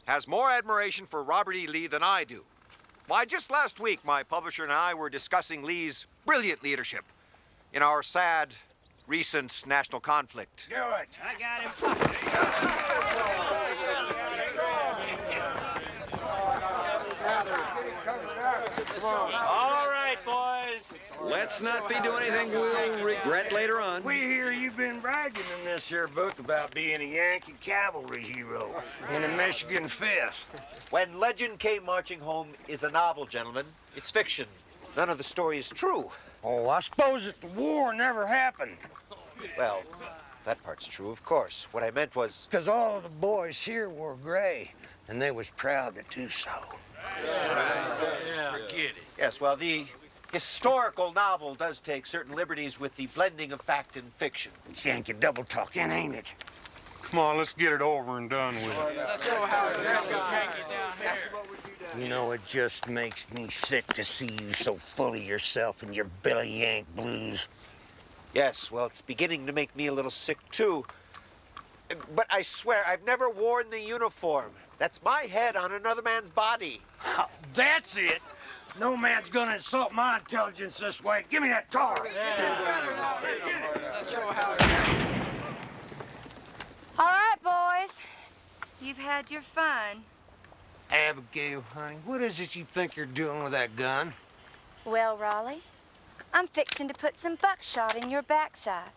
has more admiration for Robert E. Lee than I do. Why, just last week, my publisher and I were discussing Lee's brilliant leadership in our sad, recent national conflict. Do it. I got him. All right, boys. Let's not be doing anything we'll regret later on. We hear you've been bragging in this here book about being a Yankee cavalry hero in a Michigan fifth. When Legend Came Marching Home is a novel, gentlemen, it's fiction. None of the story is true. Oh, I suppose that the war never happened. Well, that part's true, of course. What I meant was... Because all of the boys here wore gray, and they was proud to do so. Forget it. Yes, well, the historical novel does take certain liberties with the blending of fact and fiction. It's Yankee double talking, ain't it? Come on, let's get it over and done with. Let's show how it dressed Yankee down here. You know, it just makes me sick to see you so full of yourself and your Billy Yank blues. Yes, well, it's beginning to make me a little sick, too. But I swear, I've never worn the uniform. That's my head on another man's body. Oh, that's it. No man's gonna insult my intelligence this way. Give me that car. Let's show how it All right, boys. You've had your fun. Abigail, honey, what is it you think you're doing with that gun? Well, Raleigh, I'm fixing to put some buckshot in your backside.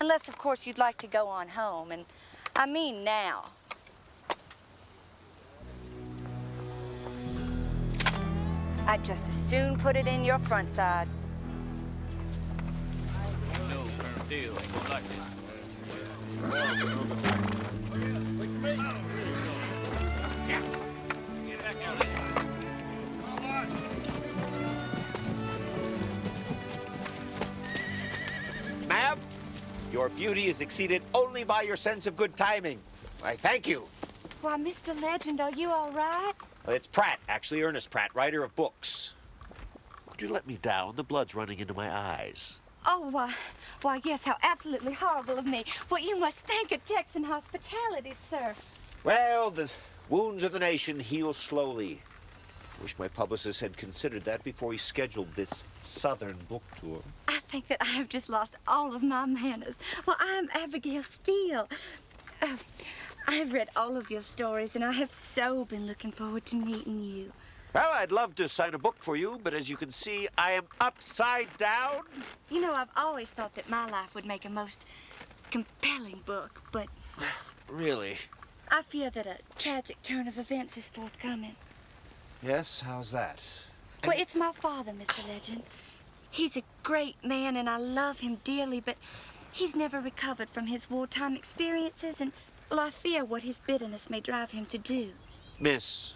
Unless, of course, you'd like to go on home, and I mean now. I'd just as soon put it in your front side. No, Colonel Deal ain't gonna like this. Ma'am, your beauty is exceeded only by your sense of good timing. I thank you. Why, Mr. Legend, are you all right? It's Pratt, actually, Ernest Pratt, writer of books. Would you let me down? The blood's running into my eyes. Oh, why, yes, how absolutely horrible of me. Well, you must thank a Texan hospitality, sir. Well, the wounds of the nation heal slowly. I wish my publicist had considered that before he scheduled this Southern book tour. I think that I have just lost all of my manners. Well, I am Abigail Steele. I have read all of your stories, and I have so been looking forward to meeting you. Well, I'd love to sign a book for you, but as you can see, I am upside down. You know, I've always thought that my life would make a most compelling book, but Really? I fear that a tragic turn of events is forthcoming. Yes? How's that? Well, it's my father, Mr. Legend. He's a great man, and I love him dearly, but he's never recovered from his wartime experiences, and, well, I fear what his bitterness may drive him to do. Miss,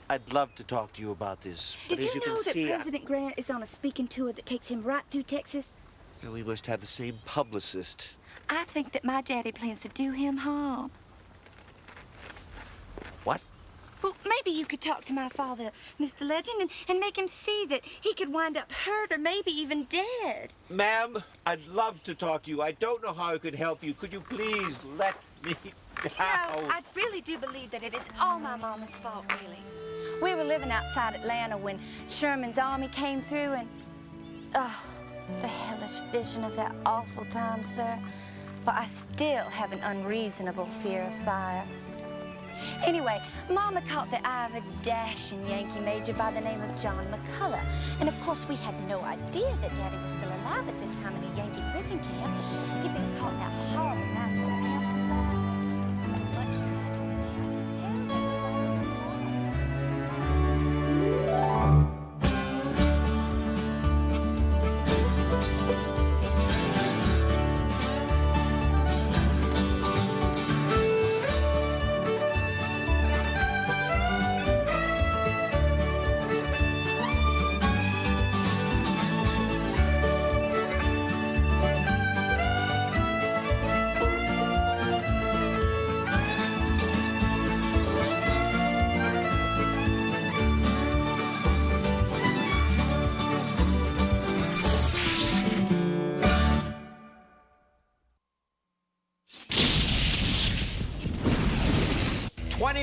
I'd love to talk to you about this, but Did as you you know can that see... President Grant is on a speaking tour that takes him right through Texas? Well, we must have the same publicist. I think that my daddy plans to do him harm. What? Well, maybe you could talk to my father, Mr. Legend, and make him see that he could wind up hurt or maybe even dead. Ma'am, I'd love to talk to you. I don't know how I could help you. Could you please let me You know, I really do believe that it is all my mama's fault, really. We were living outside Atlanta when Sherman's army came through, and, oh, the hellish vision of that awful time, sir. But I still have an unreasonable fear of fire. Anyway, Mama caught the eye of a dashing Yankee major by the name of John McCullough. And of course, we had no idea that Daddy was still alive at this time in a Yankee prison camp. He'd been caught in that horrible massacre at Hampton Falls. Much to my dismay,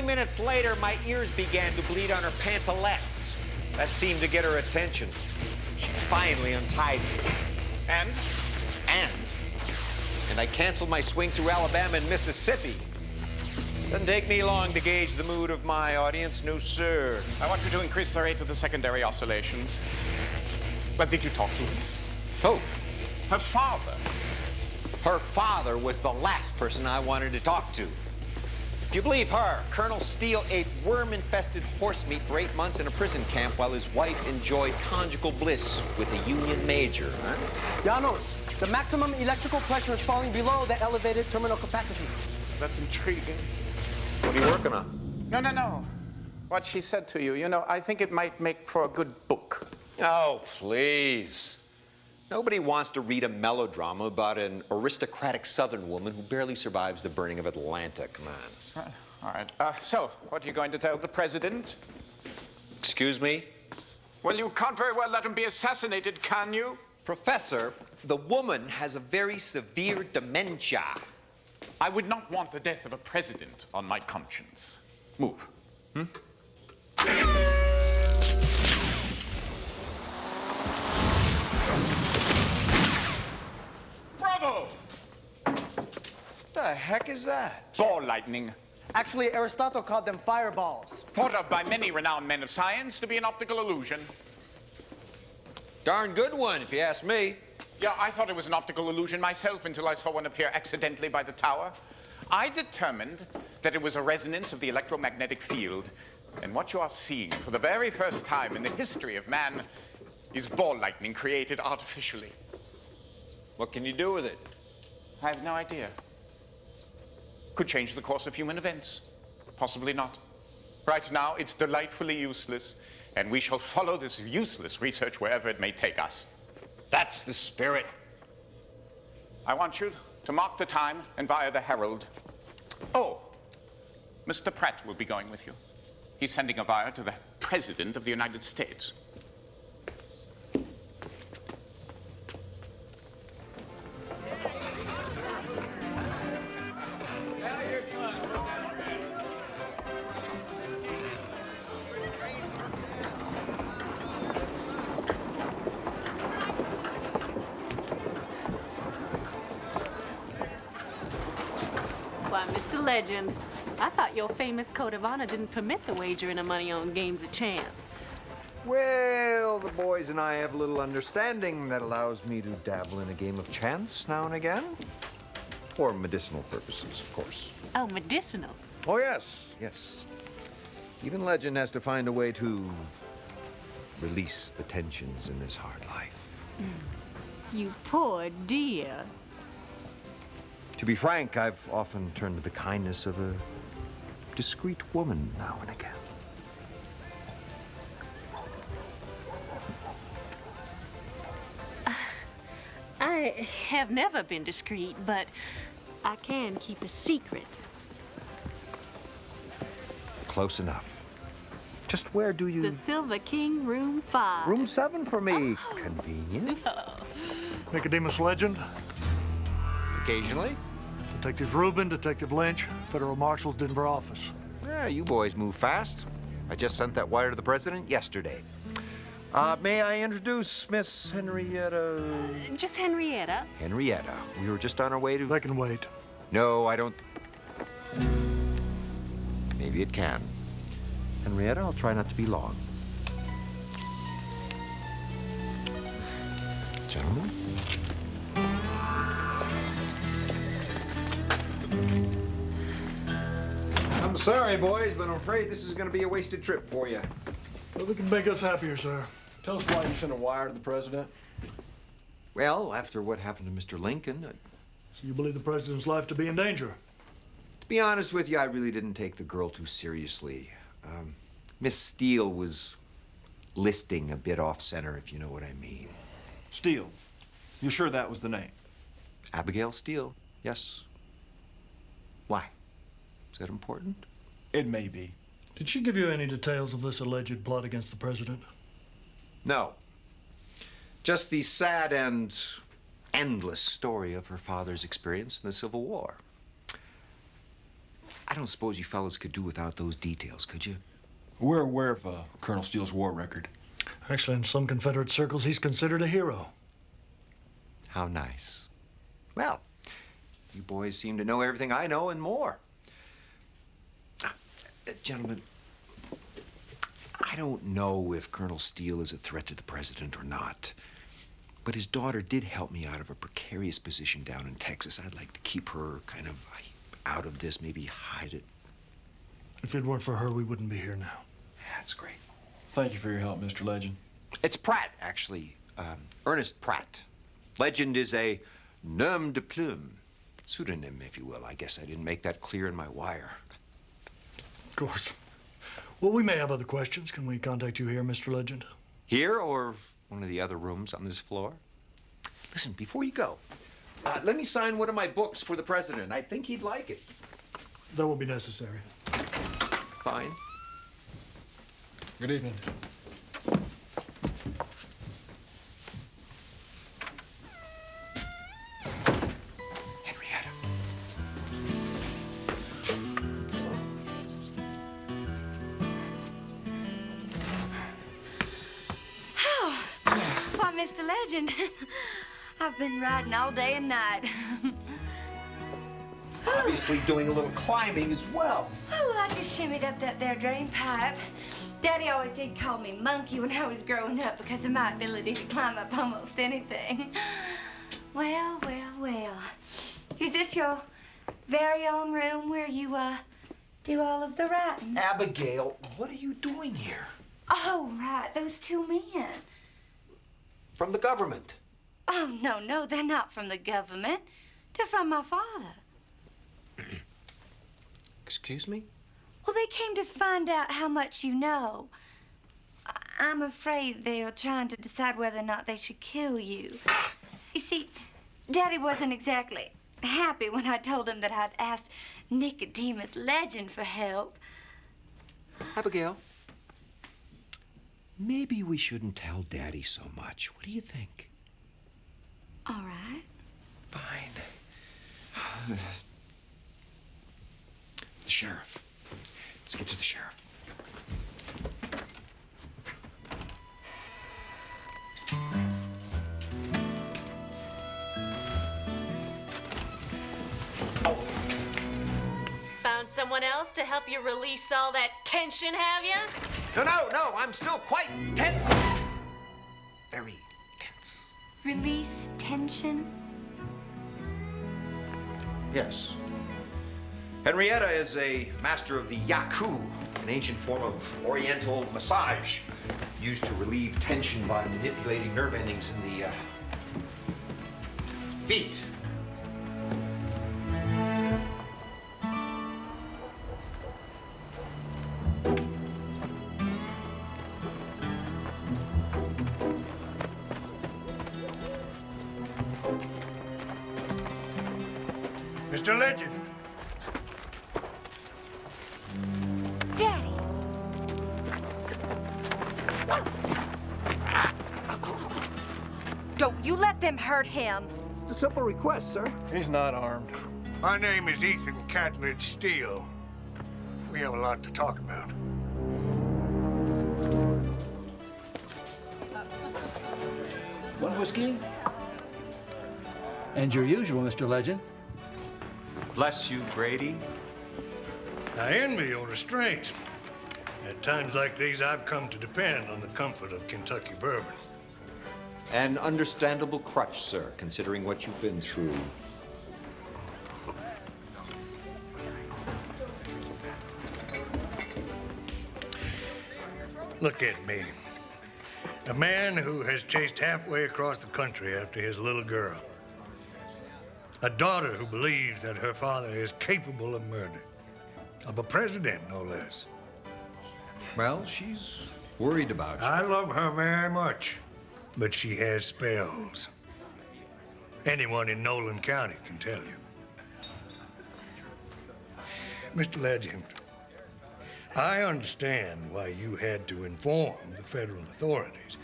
20 minutes later, my ears began to bleed on her pantalettes. That seemed to get her attention. She finally untied me. And? And I canceled my swing through Alabama and Mississippi. Doesn't take me long to gauge the mood of my audience, no sir. I want you to increase the rate of the secondary oscillations. But did you talk to him? Who? Her father. Her father was the last person I wanted to talk to. If you believe her, Colonel Steele ate worm-infested horse meat for 8 months in a prison camp while his wife enjoyed conjugal bliss with a Union major, huh? Janos, the maximum electrical pressure is falling below the elevated terminal capacity. That's intriguing. What are you working on? No. What she said to you, I think it might make for a good book. Oh, please. Nobody wants to read a melodrama about an aristocratic Southern woman who barely survives the burning of Atlanta. Come on. All right. So, what are you going to tell the president? Excuse me? Well, you can't very well let him be assassinated, can you? Professor, the woman has a very severe dementia. I would not want the death of a president on my conscience. Move. Bravo! The heck is that? Ball lightning. Actually, Aristotle called them fireballs. Thought of by many renowned men of science to be an optical illusion. Darn good one, if you ask me. Yeah, I thought it was an optical illusion myself until I saw one appear accidentally by the tower. I determined that it was a resonance of the electromagnetic field. And what you are seeing for the very first time in the history of man is ball lightning created artificially. What can you do with it? I have no idea. Could change the course of human events. Possibly not. Right now, it's delightfully useless, and we shall follow this useless research wherever it may take us. That's the spirit. I want you to mark the time and via the Herald. Oh, Mr. Pratt will be going with you. He's sending a wire to the President of the United States. Why, Mr. Legend, I thought your famous code of honor didn't permit the wagering of money on games of chance. Well, the boys and I have a little understanding that allows me to dabble in a game of chance now and again. For medicinal purposes, of course. Oh, medicinal. Oh, yes. Even Legend has to find a way to release the tensions in this hard life. You poor dear. To be frank, I've often turned to the kindness of a discreet woman now and again. I have never been discreet, but I can keep a secret. Close enough. Just where do you... The Silver King, room 5. Room 7 for me. Convenient. Nicodemus Legend, Occasionally. Detective Rubin, Detective Lynch, Federal Marshal's Denver office. Yeah, you boys move fast. I just sent that wire to the president yesterday. May I introduce Miss Henrietta? Just Henrietta. Henrietta. We were just on our way to... They can wait. No, I don't... Maybe it can. Henrietta, I'll try not to be long. Gentlemen? I'm sorry, boys, but I'm afraid this is going to be a wasted trip for you. Well, they can make us happier, sir. Tell us why you sent a wire to the president. Well, after what happened to Mr. Lincoln, So you believe the president's life to be in danger? to be honest with you, I really didn't take the girl too seriously. Miss Steele was listing a bit off-center, if you know what I mean. Steele. You sure that was the name? Abigail Steele, yes. Why? Is that important? It may be. Did she give you any details of this alleged plot against the president? No. Just the sad and endless story of her father's experience in the Civil War. I don't suppose you fellas could do without those details, could you? We're aware of Colonel Steele's war record. Actually, in some Confederate circles, he's considered a hero. How nice. Well, you boys seem to know everything I know and more. Gentlemen, I don't know if Colonel Steele is a threat to the president or not, but his daughter did help me out of a precarious position down in Texas. I'd like to keep her kind of out of this, maybe hide it. If it weren't for her, we wouldn't be here now. That's great. Thank you for your help, Mr. Legend. It's Pratt, actually. Ernest Pratt. Legend is a nom de plume. Pseudonym, if you will. I guess I didn't make that clear in my wire. Of course. Well, we may have other questions. Can we contact you here, Mr. Legend? Here or one of the other rooms on this floor? Listen, before you go, let me sign one of my books for the president. I think he'd like it. That will be necessary. Fine. Good evening. Henrietta. Oh, why, Mr. Legend, I've been riding all day and night. Obviously doing a little climbing as well. Oh, well, I just shimmied up that there drain pipe. Daddy always did call me Monkey when I was growing up because of my ability to climb up almost anything. Well, well, well. Is this your very own room where you, do all of the writing? Abigail, what are you doing here? Oh, right, those two men. From the government. Oh, no, no, they're not from the government. They're from my father. Excuse me? Well, they came to find out how much you know. I'm afraid they are trying to decide whether or not they should kill you. You see, Daddy wasn't exactly happy when I told him that I'd asked Nicodemus Legend for help. Abigail, maybe we shouldn't tell Daddy so much. What do you think? All right. Fine. The sheriff. Let's get to the sheriff. Found someone else to help you release all that tension, have you? No, I'm still quite tense. Very tense. Release tension. Yes. Henrietta is a master of the yaku, an ancient form of oriental massage used to relieve tension by manipulating nerve endings in the feet. Mr. Legend. Daddy. Don't you let them hurt him. It's a simple request, sir. He's not armed. My name is Ethan Catledge Steele. We have a lot to talk about. One whiskey? And your usual, Mr. Legend. Bless you, Grady. I envy your restraint. At times like these, I've come to depend on the comfort of Kentucky bourbon. An understandable crutch, sir, considering what you've been through. Look at me. A man who has chased halfway across the country after his little girl. A daughter who believes that her father is capable of murder. Of a president, no less. Well, she's worried about you. I love her very much, but she has spells. Anyone in Nolan County can tell you. Mr. Legend, I understand why you had to inform the federal authorities,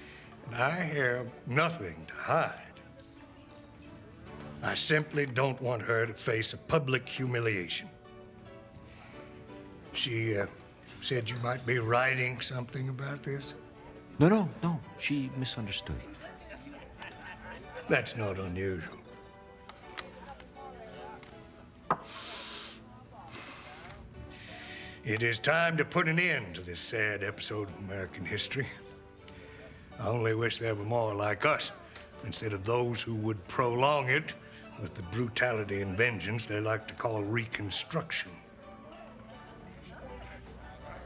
and I have nothing to hide. I simply don't want her to face a public humiliation. She said you might be writing something about this? No. She misunderstood. That's not unusual. It is time to put an end to this sad episode of American history. I only wish there were more like us, instead of those who would prolong it with the brutality and vengeance they like to call Reconstruction.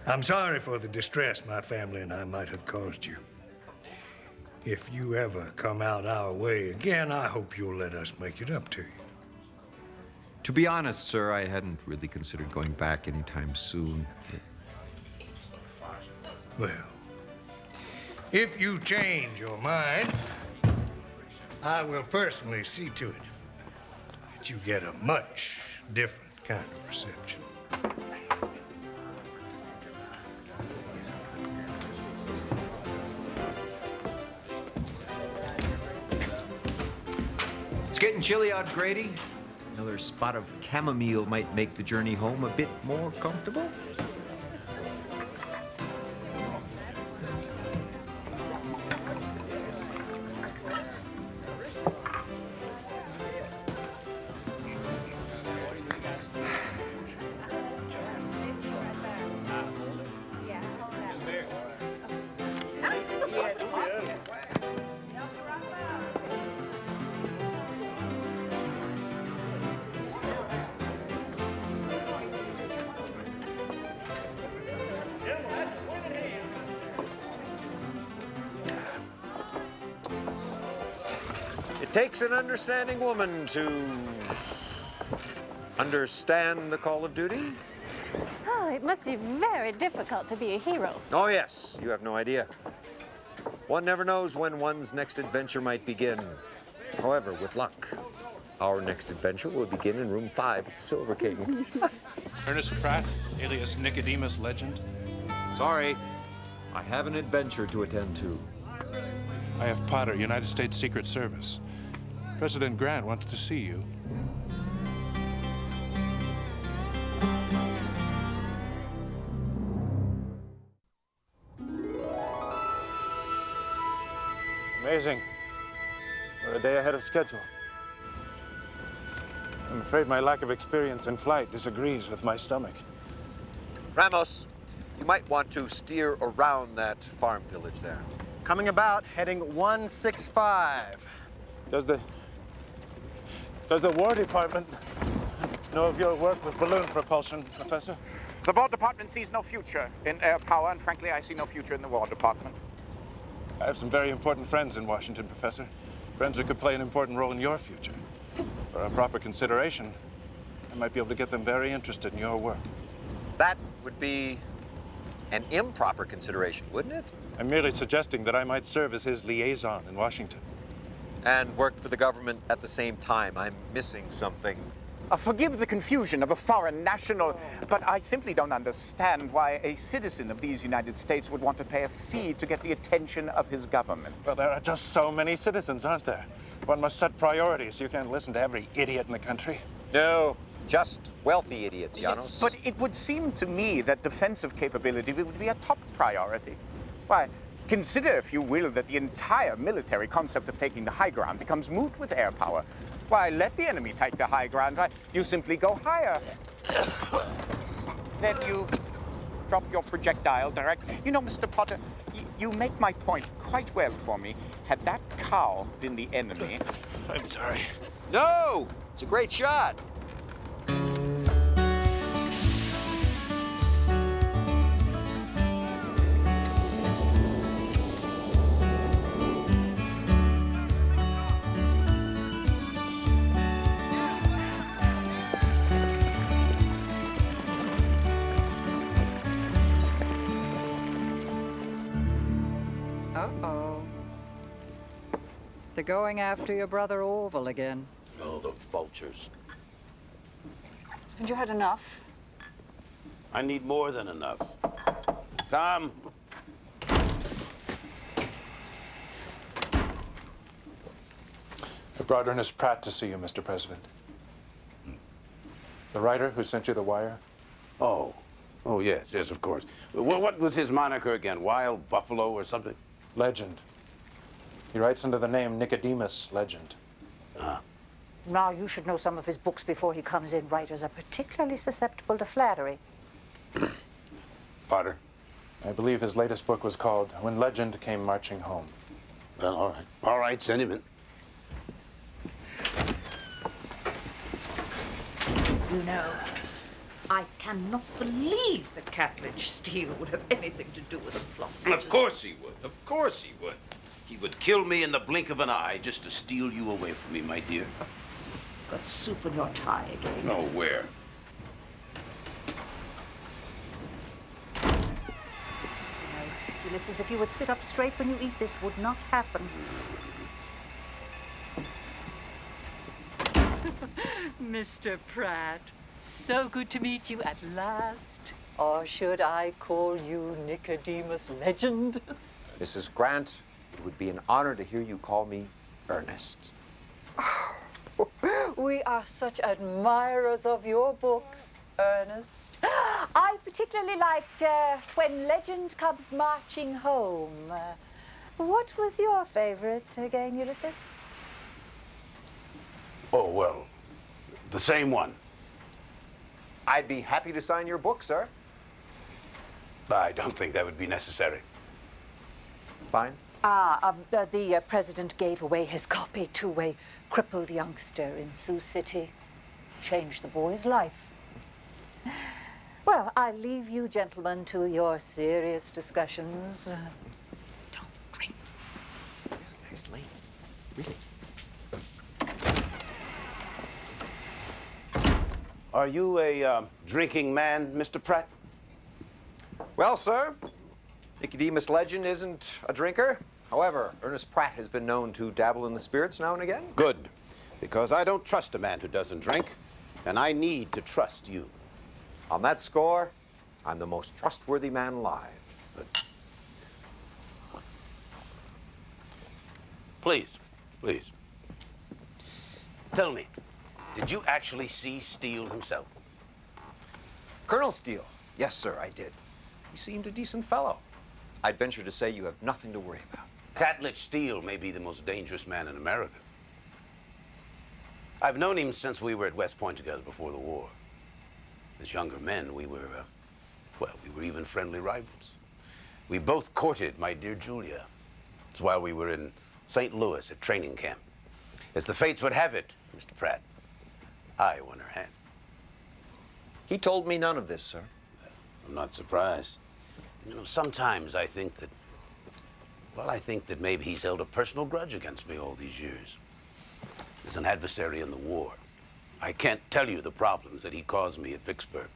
I'm sorry for the distress my family and I might have caused you. If you ever come out our way again, I hope you'll let us make it up to you. To be honest, sir, I hadn't really considered going back anytime soon. Well, if you change your mind, I will personally see to it that you get a much different kind of reception. It's getting chilly out, Grady. Another spot of chamomile might make the journey home a bit more comfortable. It takes an understanding woman to understand the call of duty. Oh, it must be very difficult to be a hero. Oh, yes. You have no idea. One never knows when one's next adventure might begin. However, with luck, our next adventure will begin in room 5 at the Silver King. Ernest Pratt, alias Nicodemus Legend. Sorry, I have an adventure to attend to. I have Potter, United States Secret Service. President Grant wants to see you. Amazing. We're a day ahead of schedule. I'm afraid my lack of experience in flight disagrees with my stomach. Ramos, you might want to steer around that farm village there. Coming about, heading 165. Does the War Department know of your work with balloon propulsion, Professor? The War Department sees no future in air power, and frankly, I see no future in the War Department. I have some very important friends in Washington, Professor. Friends who could play an important role in your future. For a proper consideration, I might be able to get them very interested in your work. That would be an improper consideration, wouldn't it? I'm merely suggesting that I might serve as his liaison in Washington. And work for the government at the same time. I'm missing something. Forgive the confusion of a foreign national, but I simply don't understand why a citizen of these United States would want to pay a fee to get the attention of his government. Well, there are just so many citizens, aren't there? One must set priorities. You can't listen to every idiot in the country. No, just wealthy idiots, Janos. Yes, but it would seem to me that defensive capability would be a top priority. Why, consider, if you will, that the entire military concept of taking the high ground becomes moot with air power. Why, let the enemy take the high ground, right? You simply go higher. Then you drop your projectile direct. You know, Mr. Potter, you make my point quite well for me. Had that cow been the enemy... I'm sorry. No! It's a great shot. Uh-oh. They're going after your brother Orville again. Oh, the vultures. And you had enough? I need more than enough. Come. I brought Ernest Pratt to see you, Mr. President. The writer who sent you the wire? Oh, Oh, yes, yes, of course. What was his moniker again? Wild Buffalo or something? Legend. He writes under the name Nicodemus Legend. Now, you should know some of his books before he comes in. Writers are particularly susceptible to flattery. Potter? I believe his latest book was called When Legend Came Marching Home. Well, all right. All right, send him in. You know, I cannot believe that Catledge Steele would have anything to do with a plot such Of course he would. Of course he would. He would kill me in the blink of an eye just to steal you away from me, my dear. Got soup in your tie again. No, where? Ulysses, if you would sit up straight when you eat, this would not happen. Mr. Pratt, so good to meet you at last. Or should I call you Nicodemus Legend? Mrs. Grant, it would be an honor to hear you call me Ernest. We are such admirers of your books, Ernest. I particularly liked When Legend Comes Marching Home. What was your favorite again, Ulysses? Oh, well, the same one. I'd be happy to sign your book, sir. I don't think that would be necessary. Fine. The president gave away his copy to a crippled youngster in Sioux City. Changed the boy's life. Well, I leave you gentlemen to your serious discussions. Don't drink. Nice lady. Really. Are you a drinking man, Mr. Pratt? Well, sir, Nicodemus Legend isn't a drinker. However, Ernest Pratt has been known to dabble in the spirits now and again. Good, because I don't trust a man who doesn't drink, and I need to trust you. On that score, I'm the most trustworthy man alive. Please, please. Tell me, did you actually see Steele himself? Colonel Steele? Yes, sir, I did. He seemed a decent fellow. I'd venture to say you have nothing to worry about. Catledge Steele may be the most dangerous man in America. I've known him since we were at West Point together before the war. As younger men, we were even friendly rivals. We both courted my dear Julia. It's while we were in St. Louis at training camp. As the fates would have it, Mr. Pratt, I won her hand. He told me none of this, sir. I'm not surprised. You know, sometimes I think that, maybe he's held a personal grudge against me all these years. As an adversary in the war, I can't tell you the problems that he caused me at Vicksburg.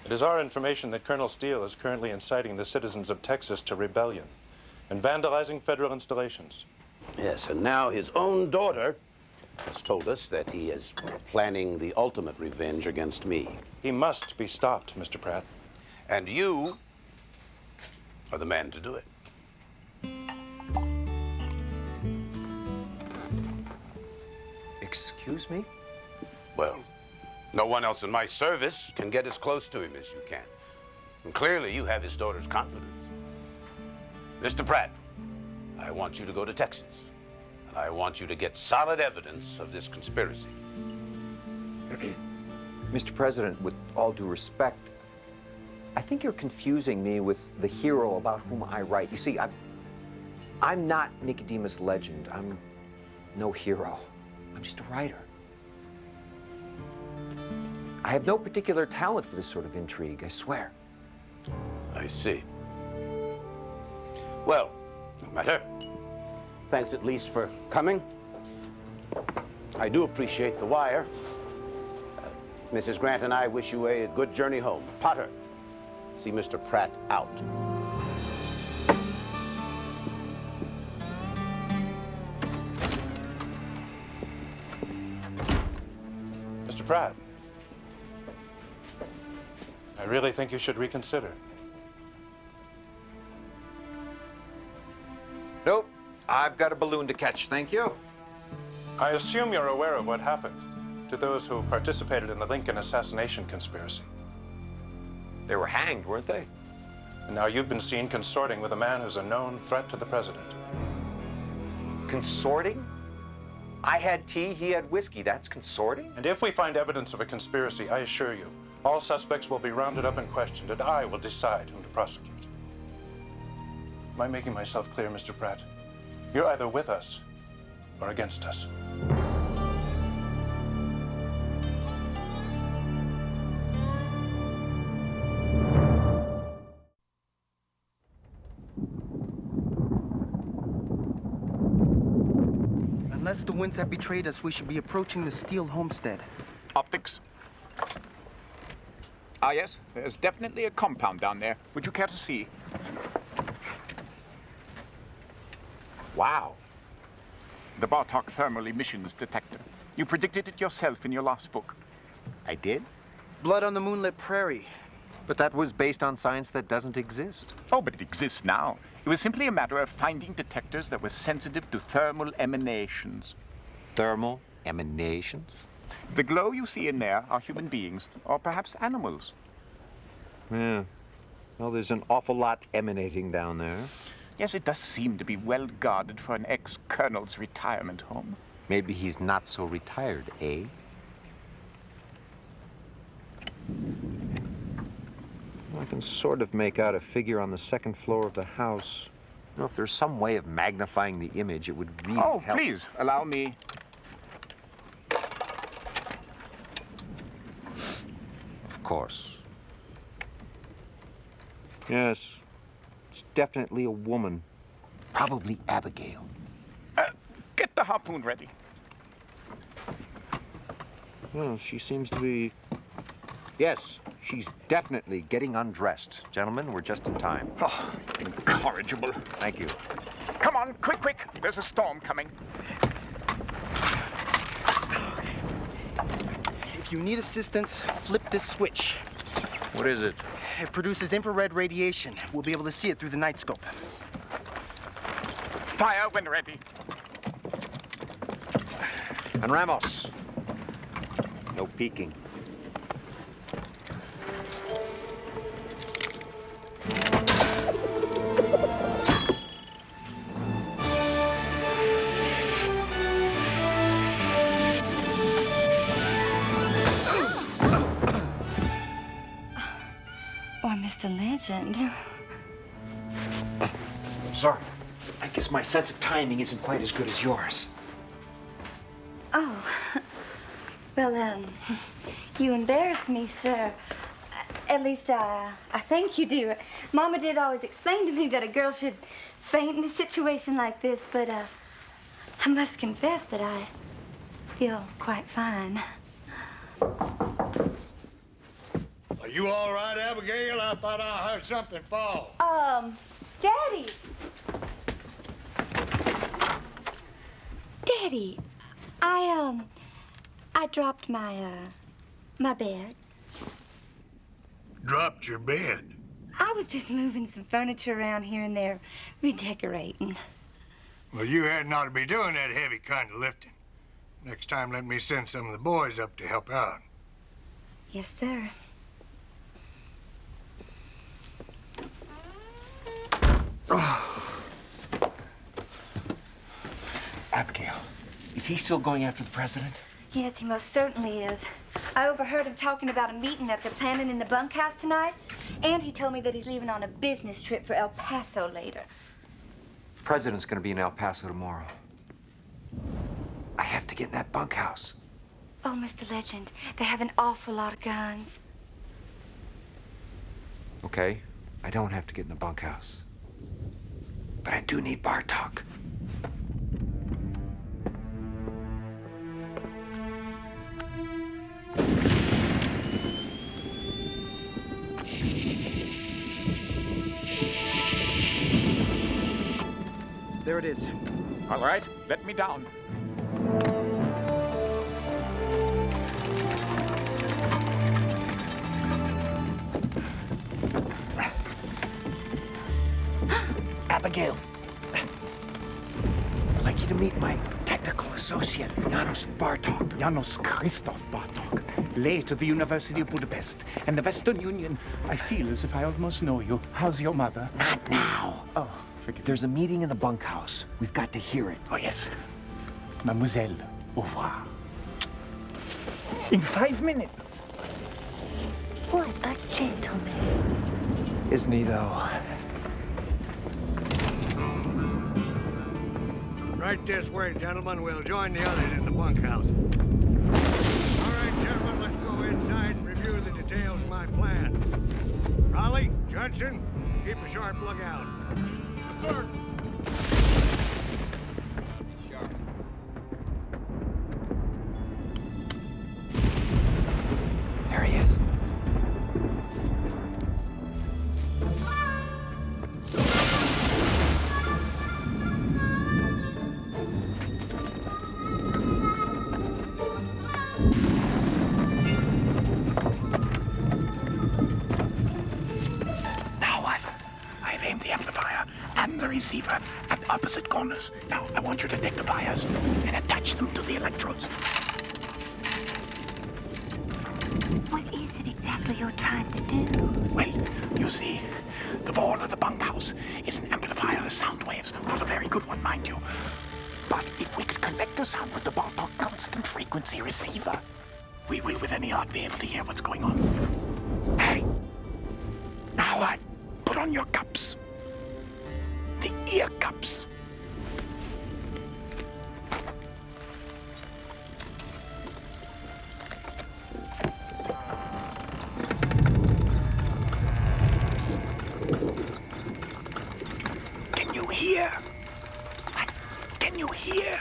It is our information that Colonel Steele is currently inciting the citizens of Texas to rebellion and vandalizing federal installations. Yes, and now his own daughter has told us that he is planning the ultimate revenge against me. He must be stopped, Mr. Pratt. And you are the man to do it. Excuse me? Well, no one else in my service can get as close to him as you can. And clearly you have his daughter's confidence. Mr. Pratt, I want you to go to Texas. And I want you to get solid evidence of this conspiracy. Mr. President, with all due respect, I think you're confusing me with the hero about whom I write. You see, I'm not Nicodemus Legend. I'm no hero. I'm just a writer. I have no particular talent for this sort of intrigue, I swear. I see. Well, no matter. Thanks at least for coming. I do appreciate the wire. Mrs. Grant and I wish you a good journey home. Potter, see Mr. Pratt out. Mr. Pratt, I really think you should reconsider. Nope. I've got a balloon to catch, thank you. I assume you're aware of what happened to those who participated in the Lincoln assassination conspiracy. They were hanged, weren't they? And now you've been seen consorting with a man who's a known threat to the president. Consorting? I had tea, he had whiskey. That's consorting? And if we find evidence of a conspiracy, I assure you, all suspects will be rounded up and questioned, and I will decide whom to prosecute. Am I making myself clear, Mr. Pratt? You're either with us or against us. Unless the winds have betrayed us, we should be approaching the Steele homestead. Optics? Ah, yes. There's definitely a compound down there. Would you care to see? Wow. The Bartok thermal emissions detector. You predicted it yourself in your last book. I did? Blood on the moonlit prairie. But that was based on science that doesn't exist. Oh, but it exists now. It was simply a matter of finding detectors that were sensitive to thermal emanations. Thermal emanations? The glow you see in there are human beings, or perhaps animals. Yeah. Well, there's an awful lot emanating down there. Yes, it does seem to be well guarded for an ex-colonel's retirement home. Maybe he's not so retired, eh? I can sort of make out a figure on the second floor of the house. You know, if there's some way of magnifying the image, it would really help. Oh, please, allow me. Of course. Yes, it's definitely a woman. Probably Abigail. Get the harpoon ready. Well, she seems to be... Yes, she's definitely getting undressed. Gentlemen, we're just in time. Oh, incorrigible. Thank you. Come on, quick, quick. There's a storm coming. If you need assistance, flip this switch. What is it? It produces infrared radiation. We'll be able to see it through the night scope. Fire when ready. And Ramos. No peeking. Or Mr. Legend. I'm sorry. I guess my sense of timing isn't quite as good as yours. Oh. Well, you embarrass me, sir. At least, I think you do. Mama did always explain to me that a girl should faint in a situation like this, but, I must confess that I feel quite fine. Are you all right, Abigail? I thought I heard something fall. Daddy! Daddy, I dropped my bed. Dropped your bed? I was just moving some furniture around here and there, redecorating. Well, you hadn't ought to be doing that heavy kind of lifting. Next time, let me send some of the boys up to help out. Yes, sir. Abigail, is he still going after the president? Yes, he most certainly is. I overheard him talking about a meeting that they're planning in the bunkhouse tonight, and he told me that he's leaving on a business trip for El Paso later. The president's gonna be in El Paso tomorrow. I have to get in that bunkhouse. Oh, Mr. Legend, they have an awful lot of guns. Okay, I don't have to get in the bunkhouse. But I do need Bartok. There it is. All right, let me down. Abigail, I'd like you to meet my technical associate, Janos Bartok. Janos Christoph Bartok. late of the University of Budapest and the Western Union. I feel as if I almost know you. How's your mother? Not now. Oh, forgive me. There's a meeting in the bunkhouse. We've got to hear it. Oh, yes. Mademoiselle, au revoir. In 5 minutes. What a gentleman. Isn't he, though? Right this way, gentlemen. We'll join the others in the bunkhouse. All right, gentlemen, let's go inside and review the details of my plan. Raleigh, Judson, keep a sharp lookout. Sir. There he is. I've aimed the amplifier and the receiver at opposite corners. Now, I want you to take the wires and attach them to the electrodes. What is it exactly you're trying to do? Well, you see, the wall of the bunkhouse is an amplifier of sound waves. Not a very good one, mind you. But if we could collect the sound with the Bartok constant frequency receiver, we will with any art be able to hear what's going on. Hey! Now what? Put on your cups. The ear cups. Can you hear? Can you hear?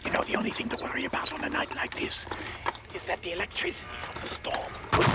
You know, the only thing to worry about on a night like this is that the electricity from the storm could...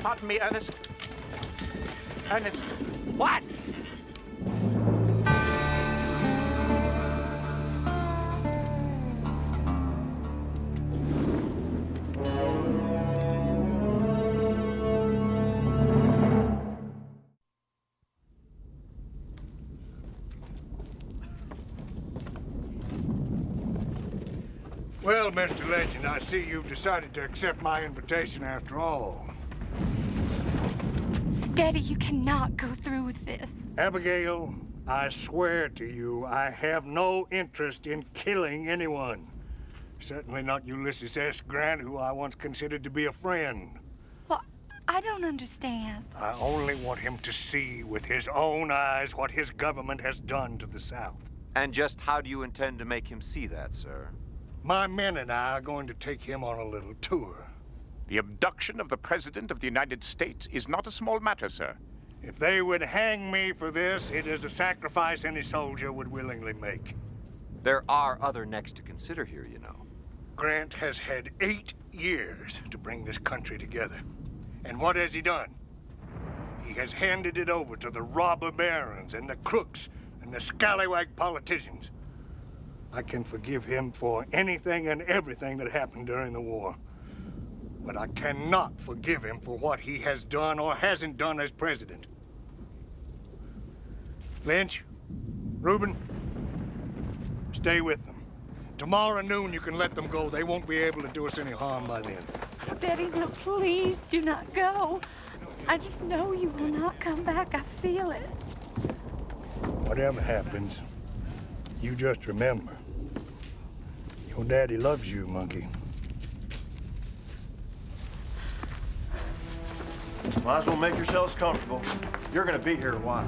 Pardon me, Ernest. Ernest. What? Well, Mr. Legend, I see you've decided to accept my invitation after all. Daddy, you cannot go through with this. Abigail, I swear to you, I have no interest in killing anyone. Certainly not Ulysses S. Grant, who I once considered to be a friend. Well, I don't understand. I only want him to see with his own eyes what his government has done to the South. And just how do you intend to make him see that, sir? My men and I are going to take him on a little tour. The abduction of the President of the United States is not a small matter, sir. If they would hang me for this, it is a sacrifice any soldier would willingly make. There are other necks to consider here, you know. Grant has had 8 years to bring this country together. And what has he done? He has handed it over to the robber barons and the crooks and the scallywag politicians. I can forgive him for anything and everything that happened during the war. But I cannot forgive him for what he has done or hasn't done as president. Lynch, Reuben, stay with them. Tomorrow noon you can let them go. They won't be able to do us any harm by then. Oh, Daddy, no, please do not go. I just know you will not come back. I feel it. Whatever happens, you just remember, your daddy loves you, monkey. Might as well make yourselves comfortable. You're gonna be here a while.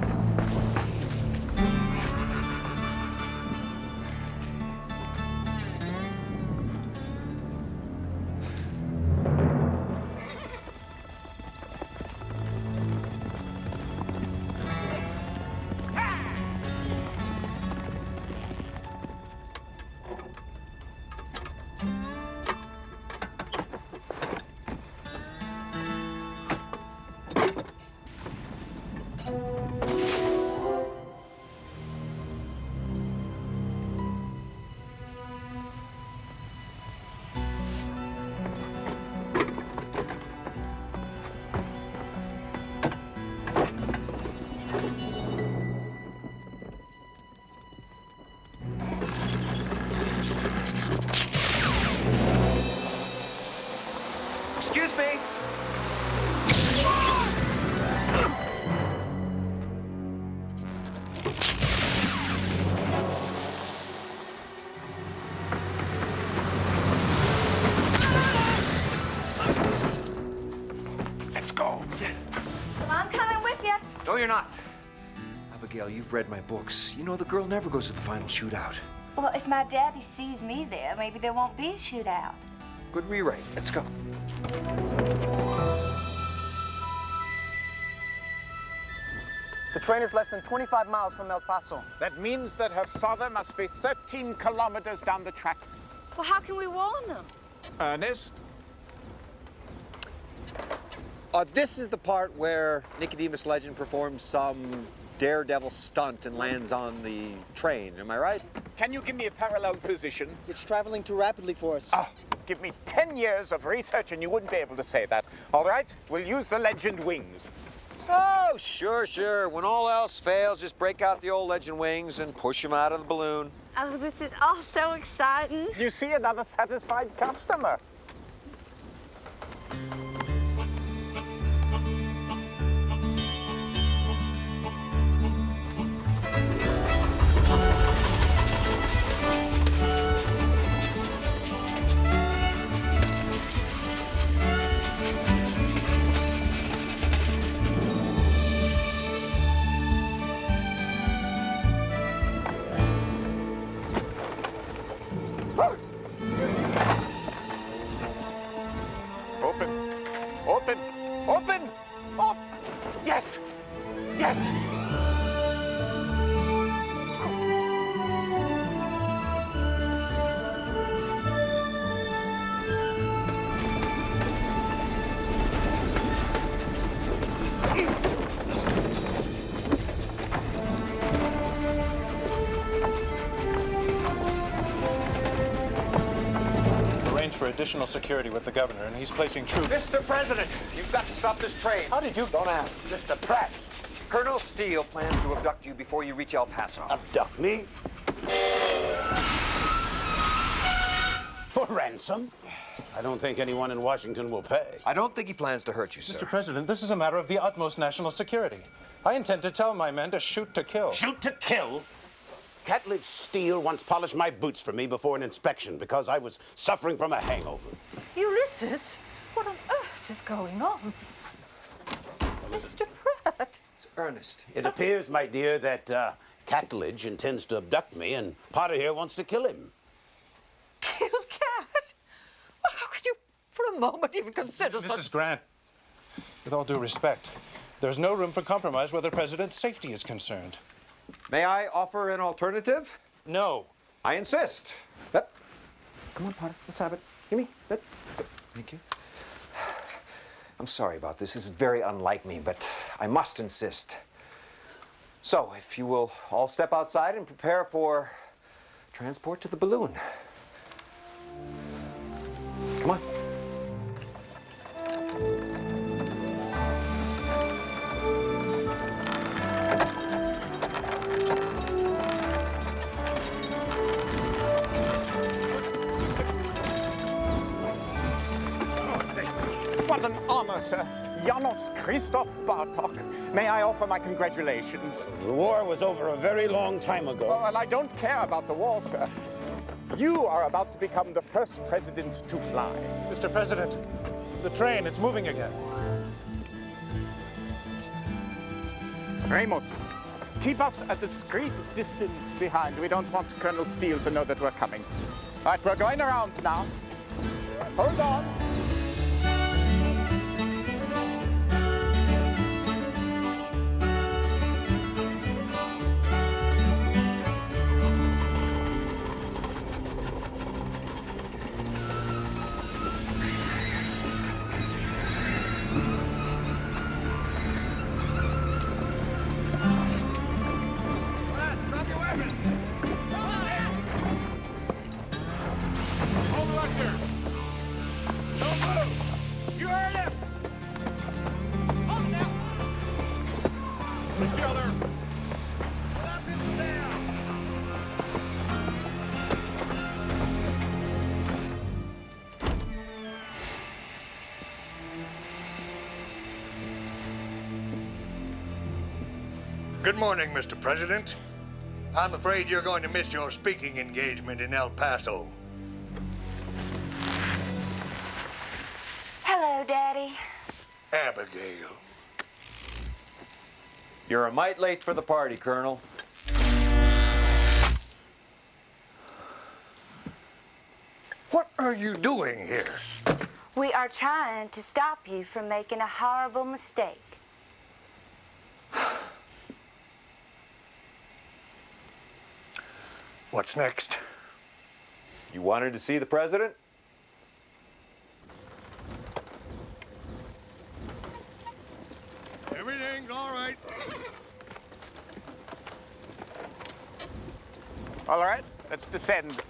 not? Abigail, you've read my books. You know the girl never goes to the final shootout. Well, if my daddy sees me there, maybe there won't be a shootout. Good rewrite. Let's go. The train is less than 25 miles from El Paso. That means that her father must be 13 kilometers down the track. Well, how can we warn them? Ernest? This is the part where Nicodemus Legend performs some daredevil stunt and lands on the train. Am I right? Can you give me a parallel position? It's traveling too rapidly for us. Oh, give me 10 years of research and you wouldn't be able to say that. All right, we'll use the Legend wings. Oh, sure. When all else fails, just break out the old Legend wings and push them out of the balloon. Oh, this is all so exciting. You see another satisfied customer. Open! Oh, yes! Yes! For additional security with the governor, and he's placing troops. Mr. President, you've got to stop this train. How did you? Don't ask. Mr. Pratt, Colonel Steele plans to abduct you before you reach El Paso. Abduct me? For ransom? I don't think anyone in Washington will pay. I don't think he plans to hurt you, sir. Mr. President, this is a matter of the utmost national security. I intend to tell my men to shoot to kill. Shoot to kill? Catledge Steele once polished my boots for me before an inspection because I was suffering from a hangover. Ulysses, what on earth is going on? Mr. Pratt. It's Ernest. It appears, my dear, that Catledge intends to abduct me, and Potter here wants to kill him. Kill Cat? Well, how could you, for a moment, even consider such... Mrs. Grant, with all due respect, there's no room for compromise where the president's safety is concerned. May I offer an alternative? No. I insist. Come on, Potter. Let's have it. Give me. Thank you. I'm sorry about this. This is very unlike me, but I must insist. So, if you will all step outside and prepare for transport to the balloon. Come on. What an honor, sir. Janos Christoph Bartok. May I offer my congratulations? The war was over a very long time ago. Oh, and I don't care about the war, sir. You are about to become the first president to fly. Mr. President, the train, it's moving again. Ramos, keep us a discreet distance behind. We don't want Colonel Steele to know that we're coming. All right, we're going around now. Hold on. Good morning, Mr. President. I'm afraid you're going to miss your speaking engagement in El Paso. Hello, Daddy. Abigail. You're a mite late for the party, Colonel. What are you doing here? We are trying to stop you from making a horrible mistake. What's next? You wanted to see the president? Everything's all right. All right, let's descend.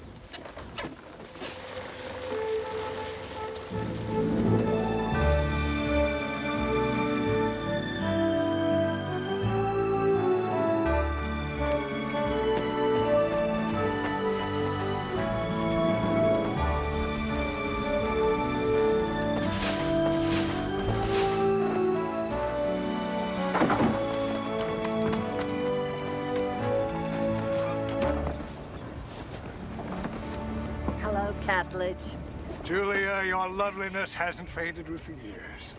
Hello, Catledge. Julia, your loveliness hasn't faded with the years.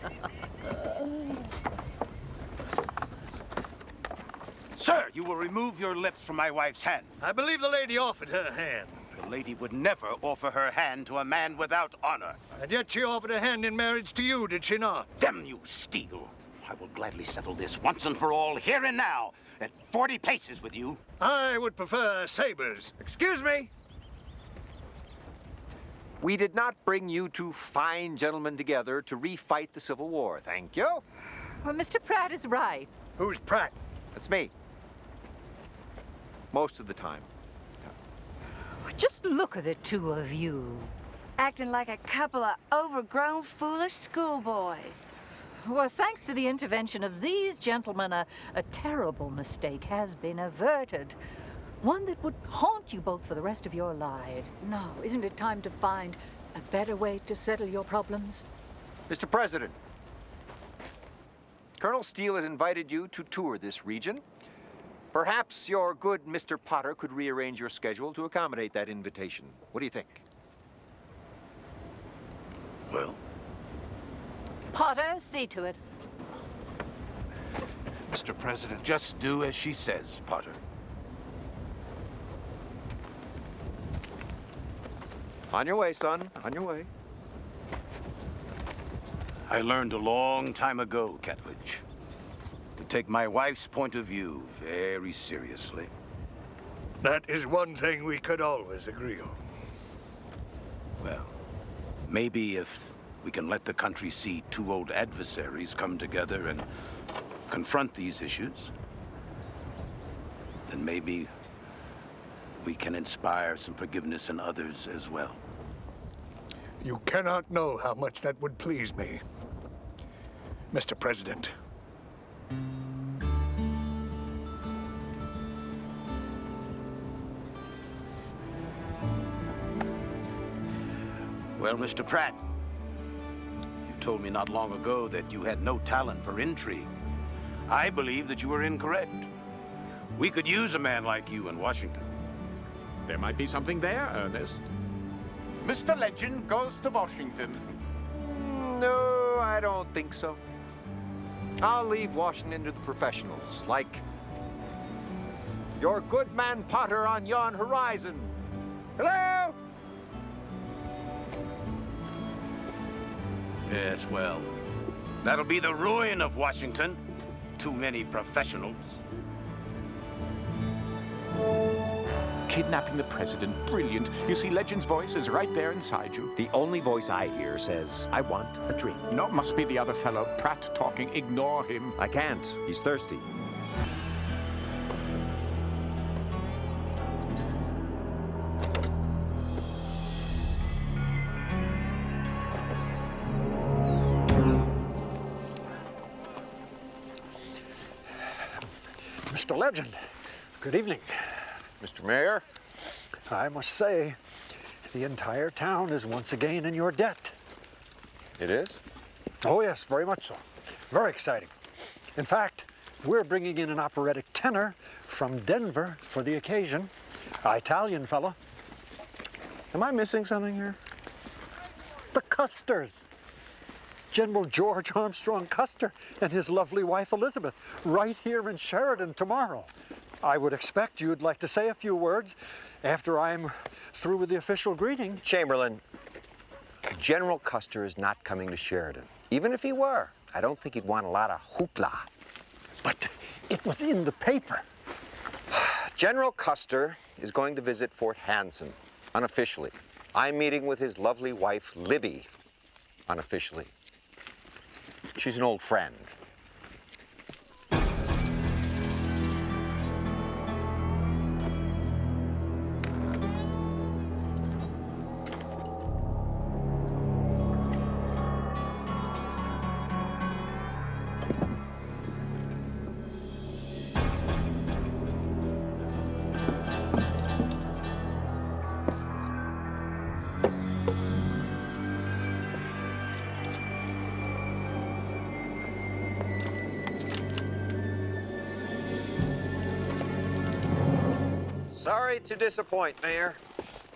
Sir, you will remove your lips from my wife's hand. I believe the lady offered her hand. The lady would never offer her hand to a man without honor. And yet she offered a hand in marriage to you, did she not? Damn you, Steele. I will gladly settle this once and for all, here and now, at 40 paces with you. I would prefer sabers. Excuse me. We did not bring you two fine gentlemen together to refight the Civil War, thank you. Well, Mr. Pratt is right. Who's Pratt? That's me. Most of the time. Just look at the two of you. Acting like a couple of overgrown, foolish schoolboys. Well, thanks to the intervention of these gentlemen, a terrible mistake has been averted. One that would haunt you both for the rest of your lives. Now, isn't it time to find a better way to settle your problems? Mr. President, Colonel Steele has invited you to tour this region. Perhaps your good Mr. Potter could rearrange your schedule to accommodate that invitation. What do you think? Well, Potter, see to it. Mr. President, just do as she says, Potter. On your way, son. On your way. I learned a long time ago, Catledge, to take my wife's point of view very seriously. That is one thing we could always agree on. Well, maybe if we can let the country see two old adversaries come together and confront these issues, then maybe we can inspire some forgiveness in others as well. You cannot know how much that would please me, Mr. President. Well, Mr. Pratt, you told me not long ago that you had no talent for intrigue. I believe that you were incorrect. We could use a man like you in Washington. There might be something there, Ernest. Mr. Legend goes to Washington. No, I don't think so. I'll leave Washington to the professionals, like your good man Potter on yon horizon. Hello? Yes, well, that'll be the ruin of Washington. Too many professionals. Kidnapping the president, brilliant. You see, Legend's voice is right there inside you. The only voice I hear says, I want a drink. No, must be the other fellow, Pratt talking. Ignore him. I can't. He's thirsty. Mr. Legend, good evening. Mr. Mayor? I must say, the entire town is once again in your debt. It is? Oh, yes, very much so. Very exciting. In fact, we're bringing in an operatic tenor from Denver for the occasion. An Italian fella. Am I missing something here? The Custers. General George Armstrong Custer and his lovely wife Elizabeth right here in Sheridan tomorrow. I would expect you'd like to say a few words after I'm through with the official greeting. Chamberlain, General Custer is not coming to Sheridan. Even if he were, I don't think he'd want a lot of hoopla. But it was in the paper. General Custer is going to visit Fort Hanson, unofficially. I'm meeting with his lovely wife, Libby, unofficially. She's an old friend. Sorry to disappoint, Mayor.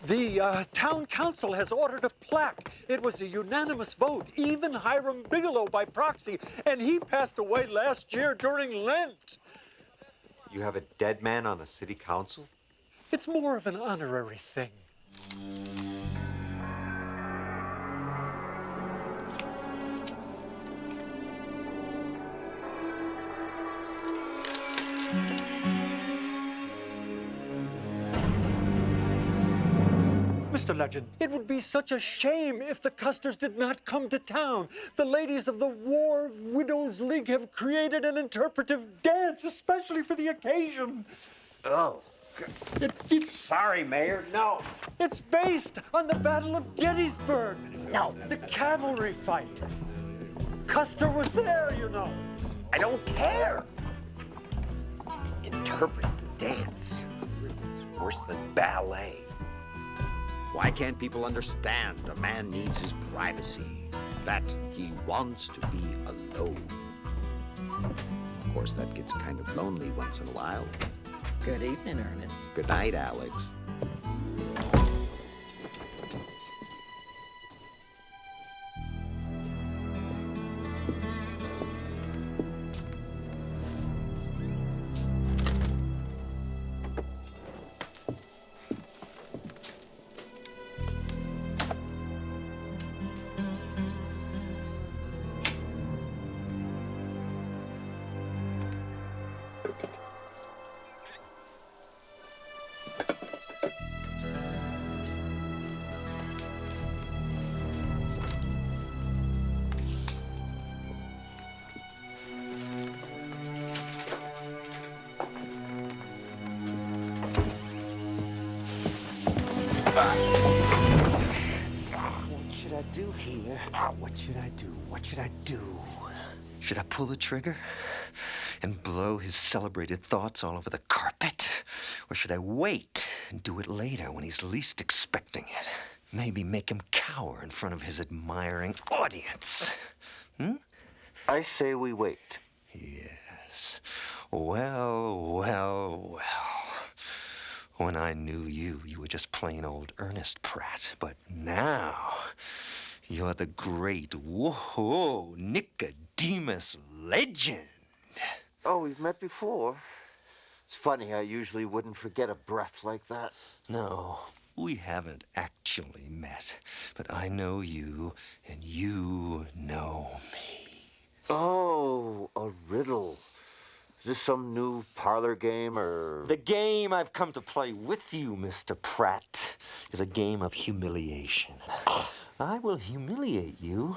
The town council has ordered a plaque. It was a unanimous vote, even Hiram Bigelow by proxy, and he passed away last year during Lent. You have a dead man on the city council? It's more of an honorary thing. Mr. Legend, it would be such a shame if the Custers did not come to town. The ladies of the War Widows League have created an interpretive dance especially for the occasion. Oh. Sorry, Mayor, no. It's based on the Battle of Gettysburg. No. The cavalry fight. Custer was there, you know. I don't care. Interpretive dance. It's worse than ballet. Why can't people understand a man needs his privacy? That he wants to be alone. Of course, that gets kind of lonely once in a while. Good evening, Ernest. Good night, Alex. What should I do here? What should I do? What should I do? Should I pull the trigger and blow his celebrated thoughts all over the carpet? Or should I wait and do it later when he's least expecting it? Maybe make him cower in front of his admiring audience. I say we wait. Yes. Well. When I knew you, you were just plain old Ernest Pratt. But now, you're the great, Nicodemus Legend. Oh, we've met before. It's funny, I usually wouldn't forget a breath like that. No, we haven't actually met. But I know you, and you know me. Oh, a riddle. Is this some new parlor game, or...? The game I've come to play with you, Mr. Pratt, is a game of humiliation. I will humiliate you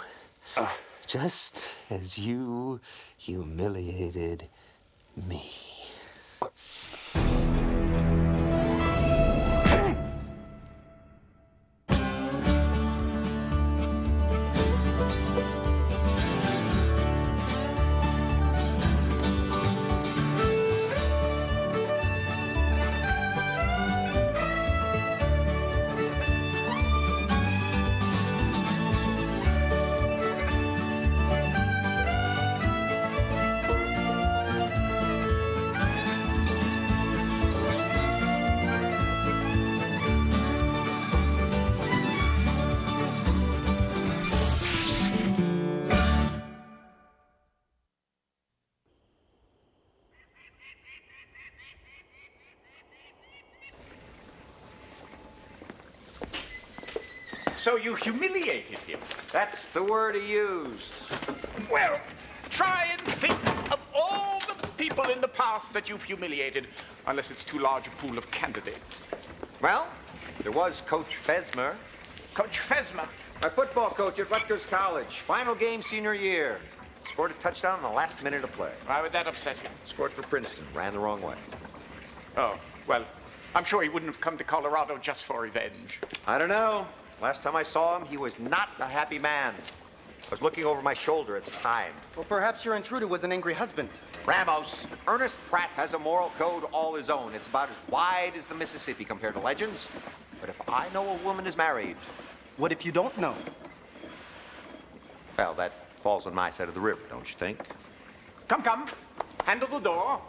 just as you humiliated me. So you humiliated him. That's the word he used. Well, try and think of all the people in the past that you've humiliated, unless it's too large a pool of candidates. Well, there was Coach Fesmer. Coach Fesmer? My football coach at Rutgers College. Final game senior year. Scored a touchdown in the last minute of play. Why would that upset you? Scored for Princeton. Ran the wrong way. Oh, well, I'm sure he wouldn't have come to Colorado just for revenge. I don't know. Last time I saw him, he was not a happy man. I was looking over my shoulder at the time. Well, perhaps your intruder was an angry husband. Ramos, Ernest Pratt has a moral code all his own. It's about as wide as the Mississippi compared to legends. But if I know a woman is married... What if you don't know? Well, that falls on my side of the river, don't you think? Come, come. Handle the door.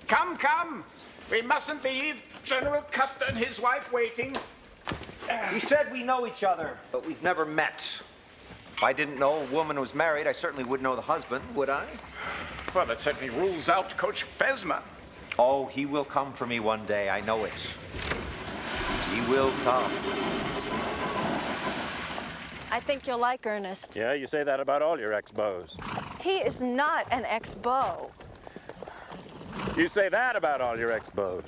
Come, come. We mustn't leave General Custer and his wife waiting. He said we know each other, but we've never met. If I didn't know a woman was married, I certainly would know the husband, would I? Well, that certainly rules out Coach Fesmer. Oh, he will come for me one day, I know it. He will come. I think you'll like Ernest. Yeah, you say that about all your ex-beaux. He is not an ex-beau. You say that about all your ex-beaux.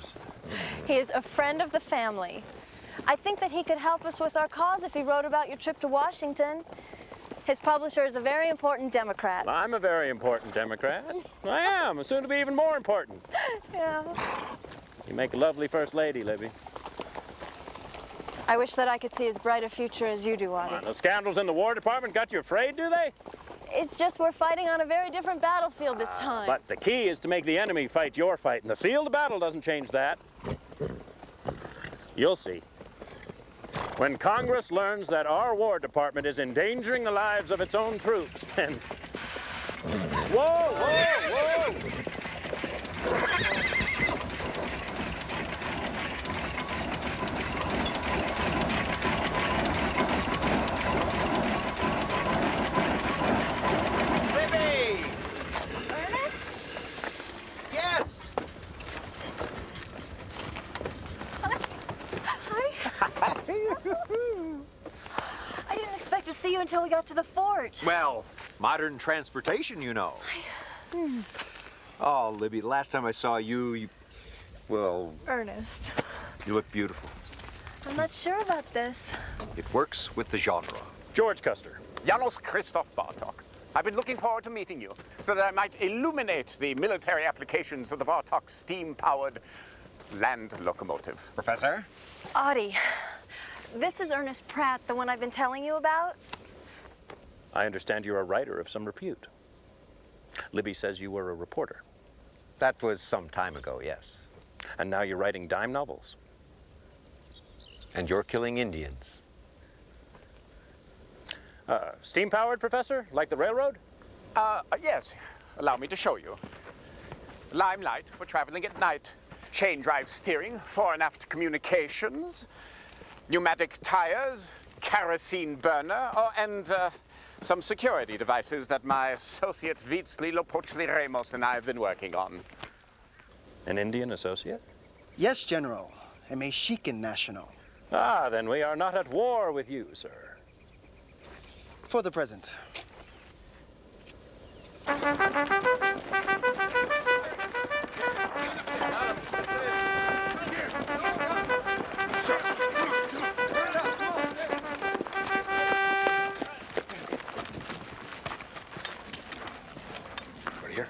He is a friend of the family. I think that he could help us with our cause if he wrote about your trip to Washington. His publisher is a very important Democrat. I'm a very important Democrat. I am, soon to be even more important. Yeah. You make a lovely first lady, Libby. I wish that I could see as bright a future as you do, Audie. The scoundrels in the War Department got you afraid, do they? It's just we're fighting on a very different battlefield this time. But the key is to make the enemy fight your fight, and the field of battle doesn't change that. You'll see. When Congress learns that our War Department is endangering the lives of its own troops, then... Whoa, whoa, whoa! I didn't expect to see you until we got to the fort. Well, modern transportation, you know. Oh, Libby, the last time I saw you, well... Ernest. You look beautiful. I'm not sure about this. It works with the genre. George Custer. Janos Christoph Bartok. I've been looking forward to meeting you so that I might illuminate the military applications of the Bartok steam-powered land locomotive. Professor? Audie, this is Ernest Pratt, the one I've been telling you about. I understand you're a writer of some repute. Libby says you were a reporter. That was some time ago, yes. And now you're writing dime novels. And you're killing Indians. Steam-powered, Professor? Like the railroad? Yes. Allow me to show you. Limelight for traveling at night. Chain drive steering, fore and aft communications. Pneumatic tires, kerosene burner, and some security devices that my associate Vitzli Lopochli Ramos and I have been working on. An Indian associate? Yes, General. A Mexican national. Ah, then we are not at war with you, sir. For the present. Right here.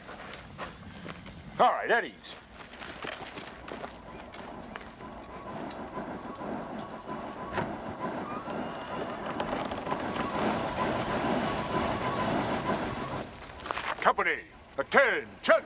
All right, at ease. Company, attention!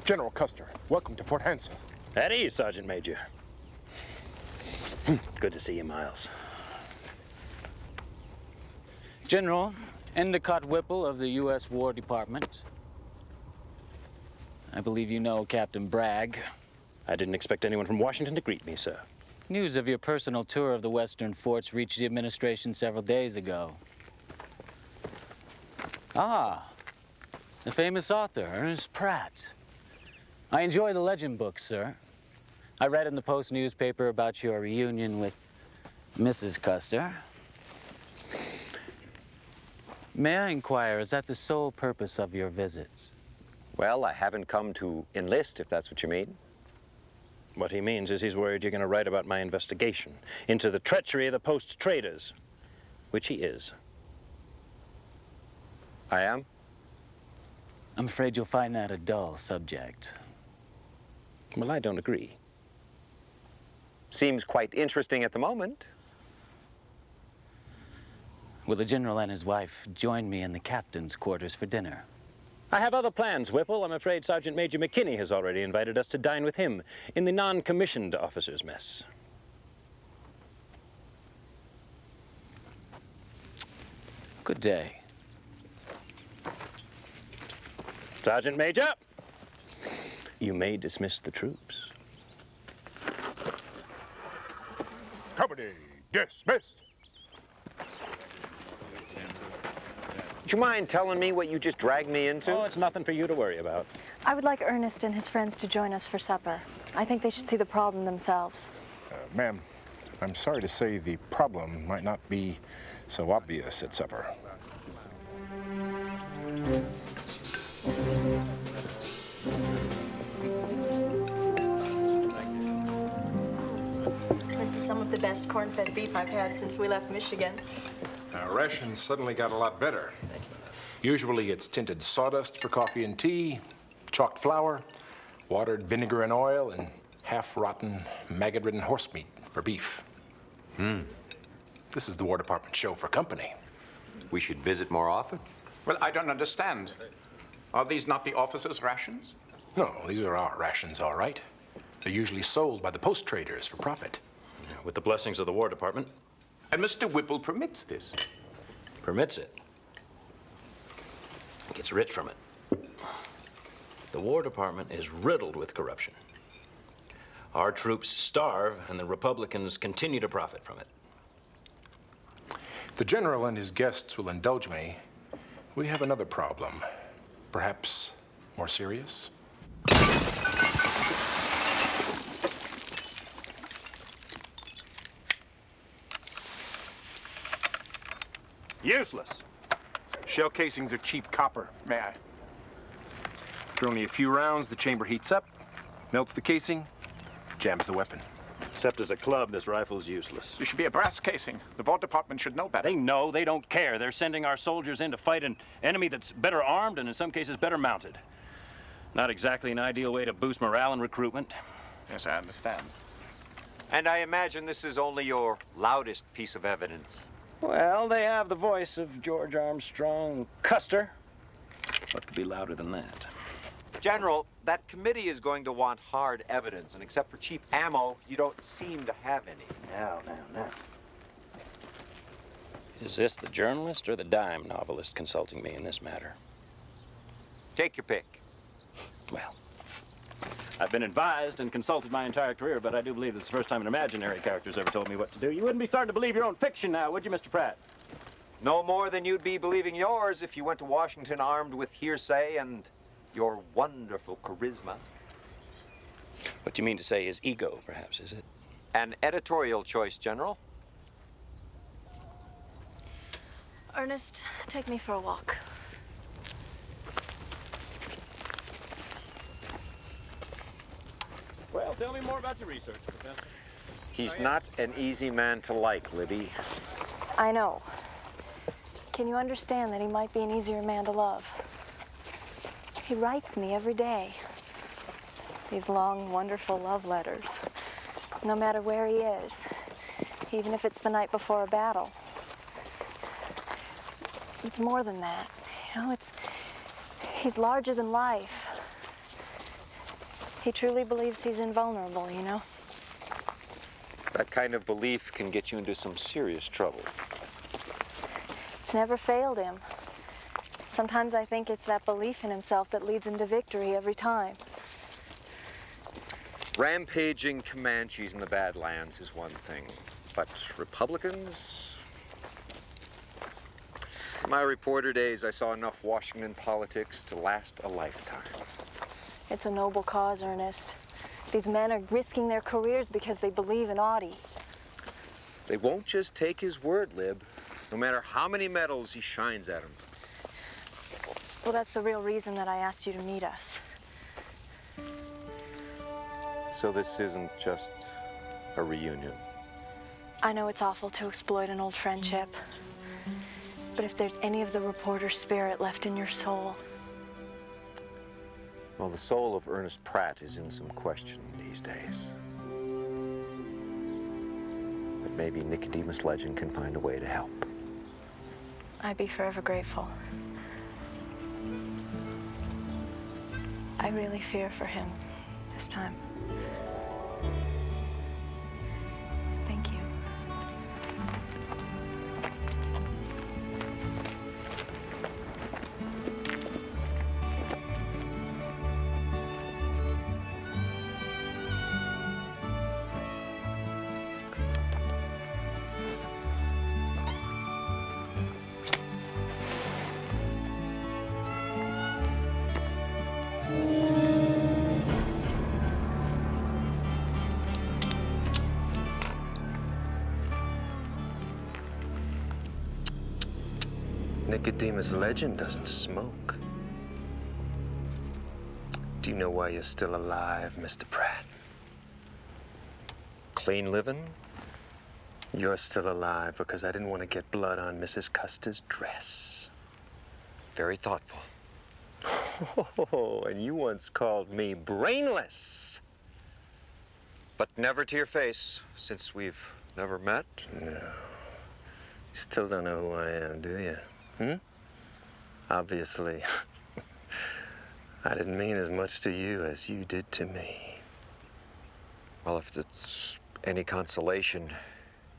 General Custer, welcome to Port Hanson. At ease, Sergeant Major. Good to see you, Miles. General, Endicott Whipple of the U.S. War Department. I believe you know Captain Bragg. I didn't expect anyone from Washington to greet me, sir. News of your personal tour of the western forts reached the administration several days ago. Ah, the famous author, Ernest Pratt. I enjoy the legend books, sir. I read in the Post newspaper about your reunion with Mrs. Custer. May I inquire, is that the sole purpose of your visits? Well, I haven't come to enlist, if that's what you mean. What he means is he's worried you're going to write about my investigation into the treachery of the Post traders, which he is. I am? I'm afraid you'll find that a dull subject. Well, I don't agree. Seems quite interesting at the moment. Will the General and his wife join me in the captain's quarters for dinner? I have other plans, Whipple. I'm afraid Sergeant Major McKinney has already invited us to dine with him in the non-commissioned officers' mess. Good day. Sergeant Major, you may dismiss the troops. Company dismissed. Would you mind telling me what you just dragged me into? Oh, it's nothing for you to worry about. I would like Ernest and his friends to join us for supper. I think they should see the problem themselves. Ma'am, I'm sorry to say the problem might not be so obvious at supper. This is some of the best corn-fed beef I've had since we left Michigan. Our rations suddenly got a lot better. Usually it's tinted sawdust for coffee and tea, chalked flour, watered vinegar and oil, and half-rotten, maggot-ridden horse meat for beef. This is the War Department show for company. We should visit more often. Well, I don't understand. Are these not the officers' rations? No, these are our rations, all right. They're usually sold by the post traders for profit. With the blessings of the War Department. And Mr. Whipple permits this. Permits it. Gets rich from it. The War Department is riddled with corruption. Our troops starve, and the Republicans continue to profit from it. If the General and his guests will indulge me, we have another problem. Perhaps more serious? Useless. Shell casings are cheap copper. May I? After only a few rounds, the chamber heats up, melts the casing, jams the weapon. Except as a club, this rifle's useless. There should be a brass casing. The War Department should know better. They know, they don't care. They're sending our soldiers in to fight an enemy that's better armed and in some cases better mounted. Not exactly an ideal way to boost morale and recruitment. Yes, I understand. And I imagine this is only your loudest piece of evidence. Well, they have the voice of George Armstrong Custer. What could be louder than that? General, that committee is going to want hard evidence, and except for cheap ammo, you don't seem to have any. Now. Is this the journalist or the dime novelist consulting me in this matter? Take your pick. Well, I've been advised and consulted my entire career, but I do believe it's the first time an imaginary character's ever told me what to do. You wouldn't be starting to believe your own fiction now, would you, Mr. Pratt? No more than you'd be believing yours if you went to Washington armed with hearsay and your wonderful charisma. What you mean to say is ego, perhaps, is it? An editorial choice, General. Ernest, take me for a walk. Well, tell me more about your research, Professor. He's not an easy man to like, Libby. I know. Can you understand that he might be an easier man to love? He writes me every day. These long, wonderful love letters. No matter where he is, even if it's the night before a battle. It's more than that. You know, he's larger than life. He truly believes he's invulnerable, you know? That kind of belief can get you into some serious trouble. It's never failed him. Sometimes I think it's that belief in himself that leads him to victory every time. Rampaging Comanches in the Badlands is one thing, but Republicans? In my reporter days, I saw enough Washington politics to last a lifetime. It's a noble cause, Ernest. These men are risking their careers because they believe in Audie. They won't just take his word, Lib, no matter how many medals he shines at them. Well, that's the real reason that I asked you to meet us. So this isn't just a reunion. I know it's awful to exploit an old friendship, but if there's any of the reporter spirit left in your soul... Well, the soul of Ernest Pratt is in some question these days. But maybe Nicodemus Legend can find a way to help. I'd be forever grateful. I really fear for him this time. Thank you. Nicodemus Legend doesn't smoke. Do you know why you're still alive, Mr. Pratt? Clean living? You're still alive because I didn't want to get blood on Mrs. Custer's dress. Very thoughtful. Oh, and you once called me brainless. But never to your face, since we've never met. No. You still don't know who I am, do you? Obviously, I didn't mean as much to you as you did to me. Well, if it's any consolation,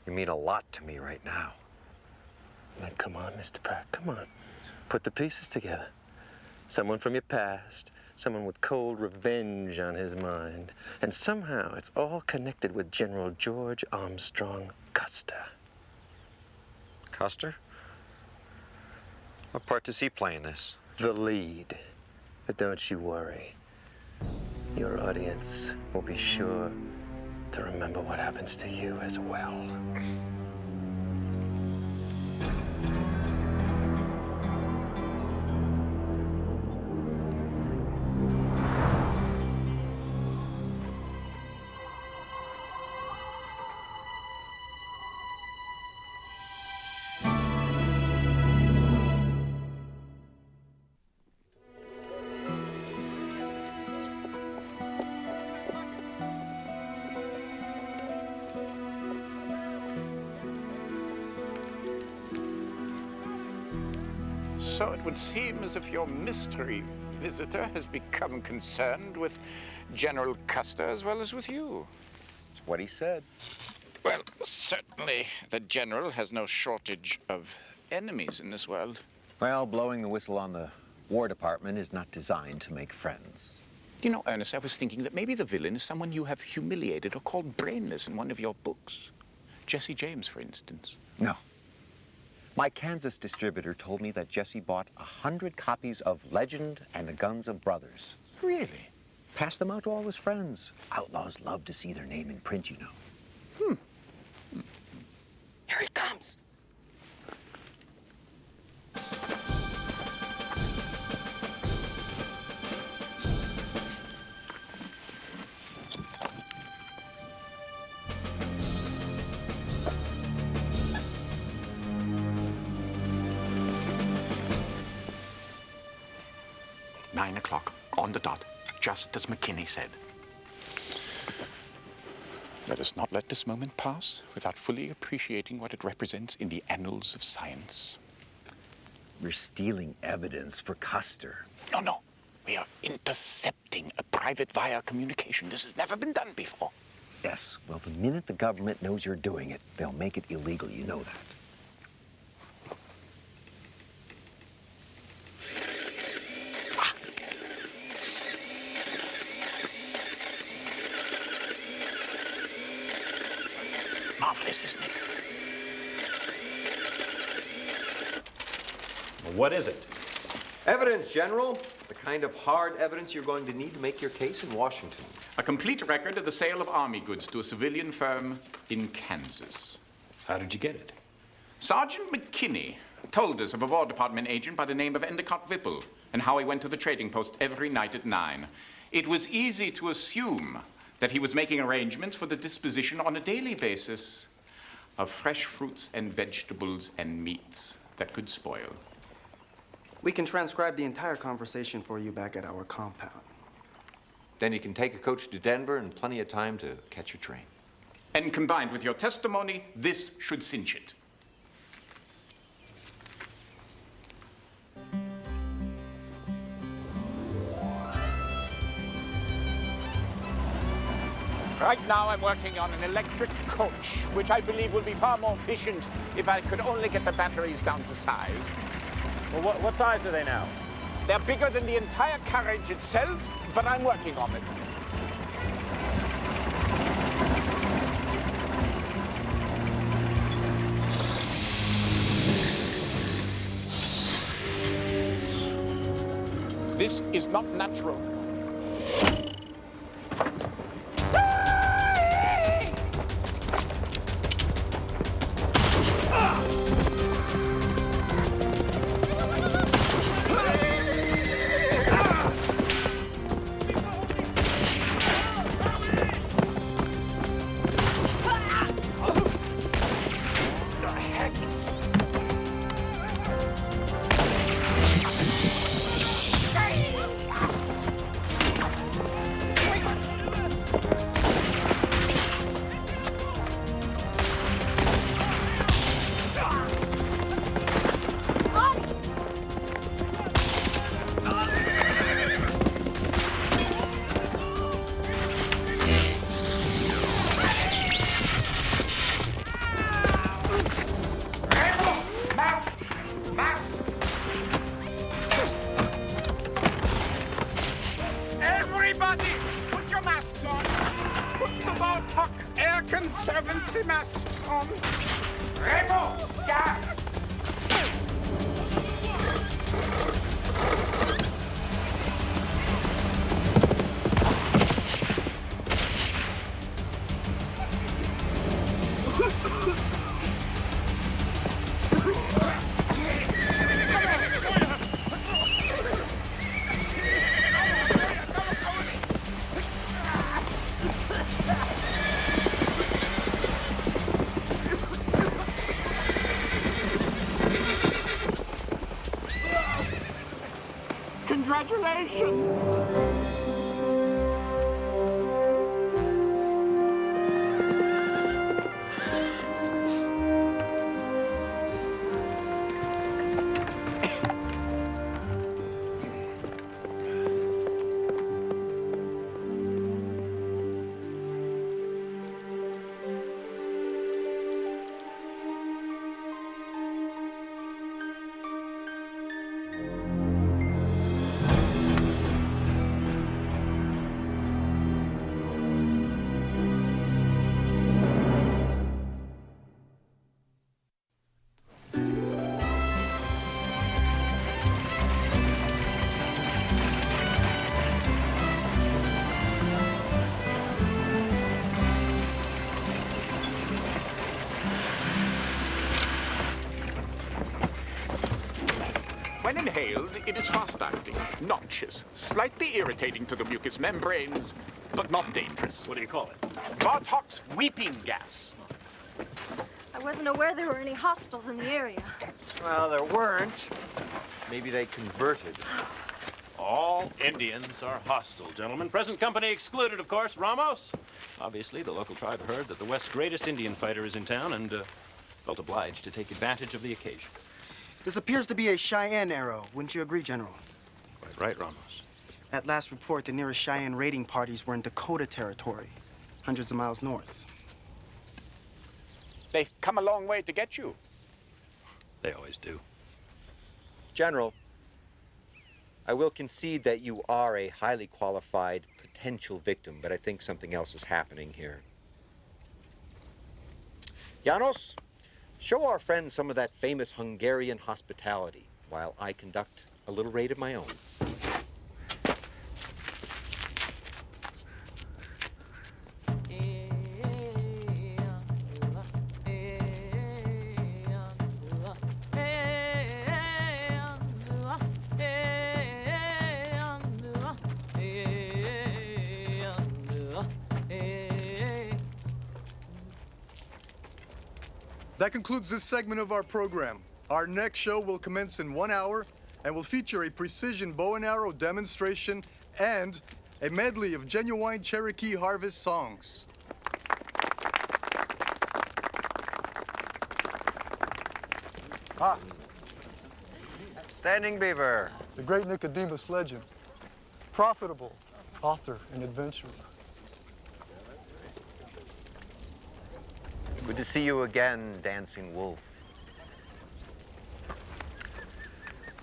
you mean a lot to me right now. Now, come on, Mr. Pratt, come on. Put the pieces together. Someone from your past, someone with cold revenge on his mind, and somehow it's all connected with General George Armstrong Custer. Custer? What part does he play in this? The lead. But don't you worry. Your audience will be sure to remember what happens to you as well. So it would seem as if your mystery visitor has become concerned with General Custer as well as with you. That's what he said. Well, certainly the General has no shortage of enemies in this world. Well, blowing the whistle on the War Department is not designed to make friends. You know, Ernest, I was thinking that maybe the villain is someone you have humiliated or called brainless in one of your books. Jesse James, for instance. No. My Kansas distributor told me that Jesse bought 100 copies of Legend and the Guns of Brothers. Really? Passed them out to all his friends. Outlaws love to see their name in print, you know. Here he comes. Nine o'clock, on the dot, just as McKinney said. Let us not let this moment pass without fully appreciating what it represents in the annals of science. We're stealing evidence for Custer. No. We are intercepting a private wire communication. This has never been done before. Yes. Well, the minute the government knows you're doing it, they'll make it illegal. You know that. Marvelous, isn't it? Well, what is it? Evidence, General. The kind of hard evidence you're going to need to make your case in Washington. A complete record of the sale of army goods to a civilian firm in Kansas. How did you get it? Sergeant McKinney told us of a War Department agent by the name of Endicott Whipple and how he went to the trading post every night at 9. It was easy to assume that he was making arrangements for the disposition on a daily basis of fresh fruits and vegetables and meats that could spoil. We can transcribe the entire conversation for you back at our compound. Then you can take a coach to Denver and plenty of time to catch your train. And combined with your testimony, this should cinch it. Right now, I'm working on an electric coach, which I believe will be far more efficient if I could only get the batteries down to size. Well, what size are they now? They're bigger than the entire carriage itself, but I'm working on it. This is not natural. Everybody, put your masks on. Put the Baltic air conservancy masks on. Remo, gas! Congratulations! When inhaled, it is fast-acting, noxious, slightly irritating to the mucous membranes, but not dangerous. What do you call it? Bartok's weeping gas. I wasn't aware there were any hostiles in the area. Well, there weren't. Maybe they converted. All Indians are hostile, gentlemen. Present company excluded, of course. Ramos? Obviously, the local tribe heard that the West's greatest Indian fighter is in town and felt obliged to take advantage of the occasion. This appears to be a Cheyenne arrow. Wouldn't you agree, General? Quite right, Ramos. At last report, the nearest Cheyenne raiding parties were in Dakota territory, hundreds of miles north. They've come a long way to get you. They always do. General, I will concede that you are a highly qualified potential victim, but I think something else is happening here. Janos, show our friends some of that famous Hungarian hospitality while I conduct a little raid of my own. That concludes this segment of our program. Our next show will commence in 1 hour and will feature a precision bow and arrow demonstration and a medley of genuine Cherokee harvest songs. Ah, Standing Beaver. The great Nicodemus legend, profitable author and adventurer. Good to see you again, Dancing Wolf.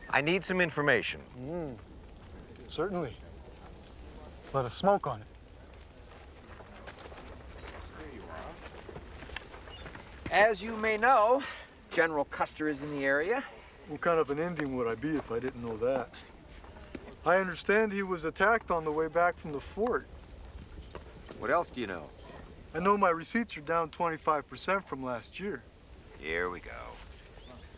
I need some information. Certainly. Let us smoke on it. As you may know, General Custer is in the area. What kind of an Indian would I be if I didn't know that? I understand he was attacked on the way back from the fort. What else do you know? I know my receipts are down 25% from last year. Here we go.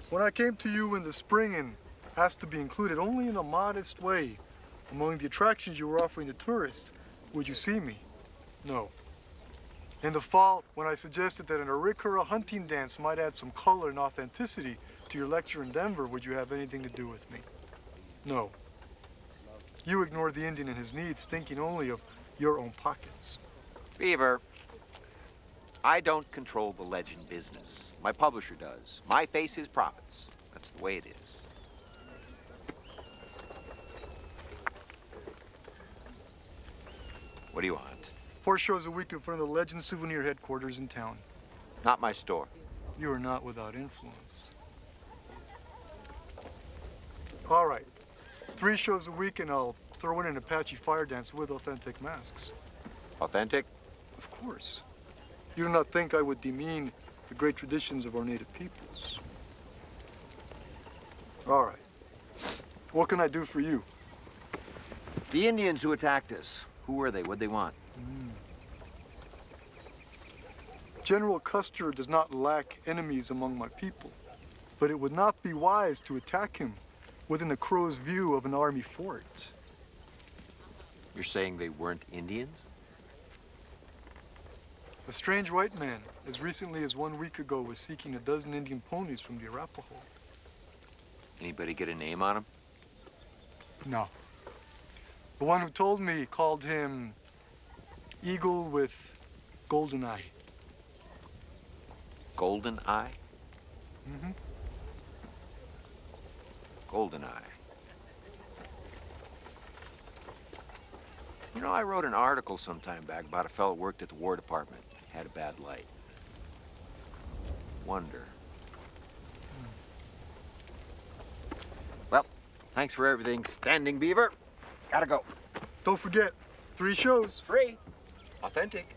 When I came to you in the spring and asked to be included only in a modest way among the attractions you were offering the tourists, would you see me? No. In the fall, when I suggested that an Arikara hunting dance might add some color and authenticity to your lecture in Denver, would you have anything to do with me? No. You ignored the Indian and his needs, thinking only of your own pockets. Beaver, I don't control the legend business. My publisher does. My face, his profits. That's the way it is. What do you want? 4 shows a week in front of the Legend Souvenir headquarters in town. Not my store. You are not without influence. All right. 3 shows a week and I'll throw in an Apache fire dance with authentic masks. Authentic? Of course. You do not think I would demean the great traditions of our native peoples. All right. What can I do for you? The Indians who attacked us, who were they? What'd they want? General Custer does not lack enemies among my people, but it would not be wise to attack him within the crow's view of an army fort. You're saying they weren't Indians? A strange white man, as recently as 1 week ago, was seeking a dozen Indian ponies from the Arapaho. Anybody get a name on him? No. The one who told me called him Eagle with Golden Eye. Golden Eye? Mm-hmm. Golden Eye. You know, I wrote an article some time back about a fellow who worked at the War Department. Had a bad light. Wonder. Well, thanks for everything, Standing Beaver. Gotta go. Don't forget, 3 shows. Free. Authentic.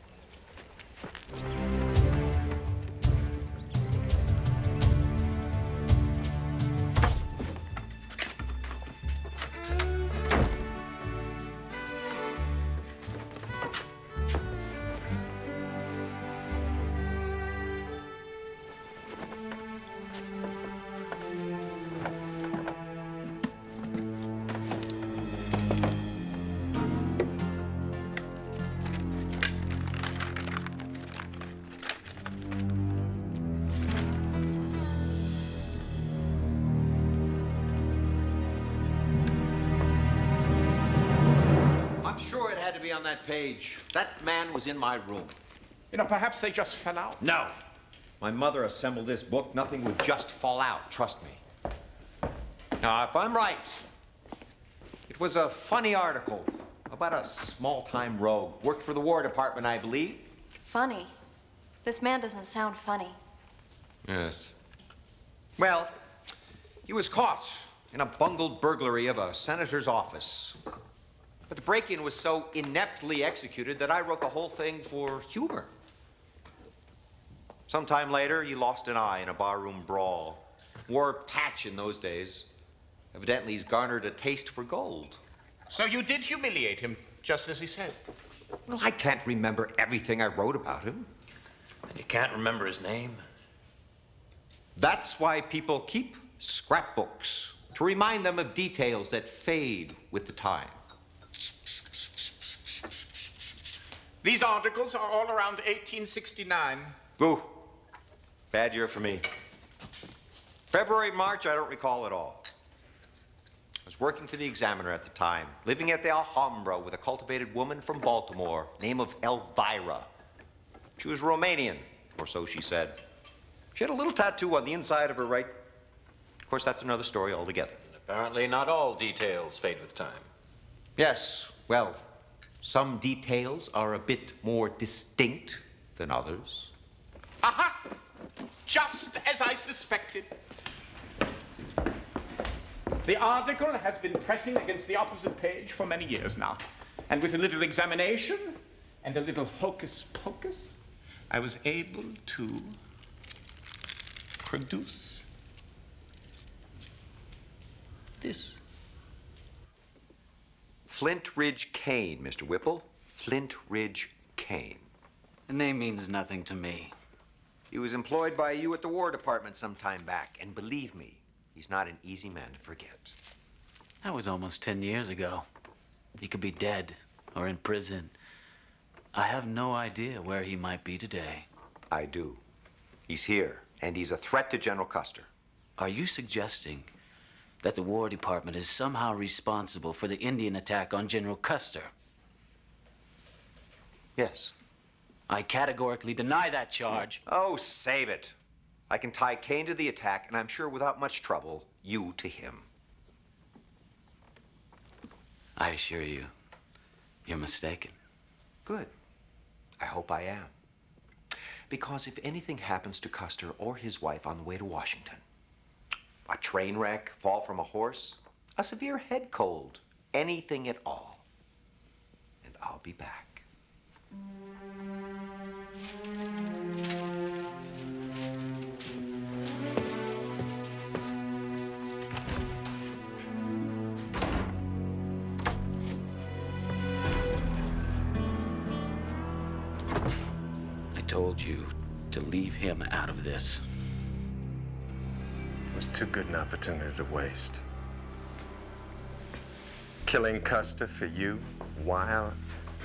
Sure it had to be on that page. That man was in my room. You know, perhaps they just fell out. No. My mother assembled this book. Nothing would just fall out, trust me. Now, if I'm right, it It was a funny article about a small-time rogue. Worked for the War Department, I believe. Funny? This man doesn't sound funny. Yes. Well, he was caught in a bungled burglary of a senator's office. But the break-in was so ineptly executed that I wrote the whole thing for humor. Sometime later, he lost an eye in a barroom brawl. Wore a patch in those days. Evidently, he's garnered a taste for gold. So you did humiliate him, just as he said. Well, I can't remember everything I wrote about him. And you can't remember his name? That's why people keep scrapbooks, to remind them of details that fade with the time. These articles are all around 1869. Ooh, bad year for me. February, March, I don't recall at all. I was working for the Examiner at the time, living at the Alhambra with a cultivated woman from Baltimore, name of Elvira. She was Romanian, or so she said. She had a little tattoo on the inside of her right. Of course, that's another story altogether. Apparently not all details fade with time. Yes, well, some details are a bit more distinct than others. Aha! Just as I suspected. The article has been pressing against the opposite page for many years now. And with a little examination and a little hocus pocus, I was able to produce this. Flint Ridge Cane, Mr. Whipple. Flint Ridge Cane. The name means nothing to me. He was employed by you at the War Department some time back, and believe me, he's not an easy man to forget. That was almost 10 years ago. He could be dead or in prison. I have no idea where he might be today. I do. He's here, and he's a threat to General Custer. Are you suggesting that the War Department is somehow responsible for the Indian attack on General Custer? Yes. I categorically deny that charge. Oh, save it. I can tie Kane to the attack, and I'm sure without much trouble, you to him. I assure you, you're mistaken. Good. I hope I am. Because if anything happens to Custer or his wife on the way to Washington, a train wreck, fall from a horse, a severe head cold, anything at all, and I'll be back. I told you to leave him out of this. It was too good an opportunity to waste. Killing Custer for you, while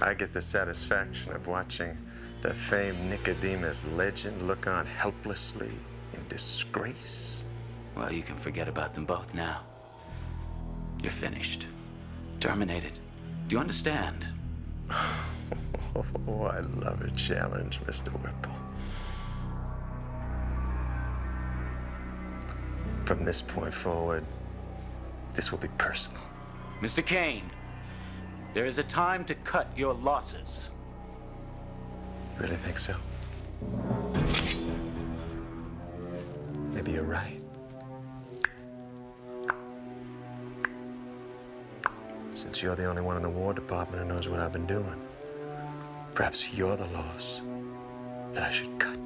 I get the satisfaction of watching the famed Nicodemus legend look on helplessly in disgrace. Well, you can forget about them both now. You're finished. Terminated. Do you understand? Oh, I love a challenge, Mr. Whipple. From this point forward, this will be personal. Mr. Kane, there is a time to cut your losses. You really think so? Maybe you're right. Since you're the only one in the War Department who knows what I've been doing, perhaps you're the loss that I should cut.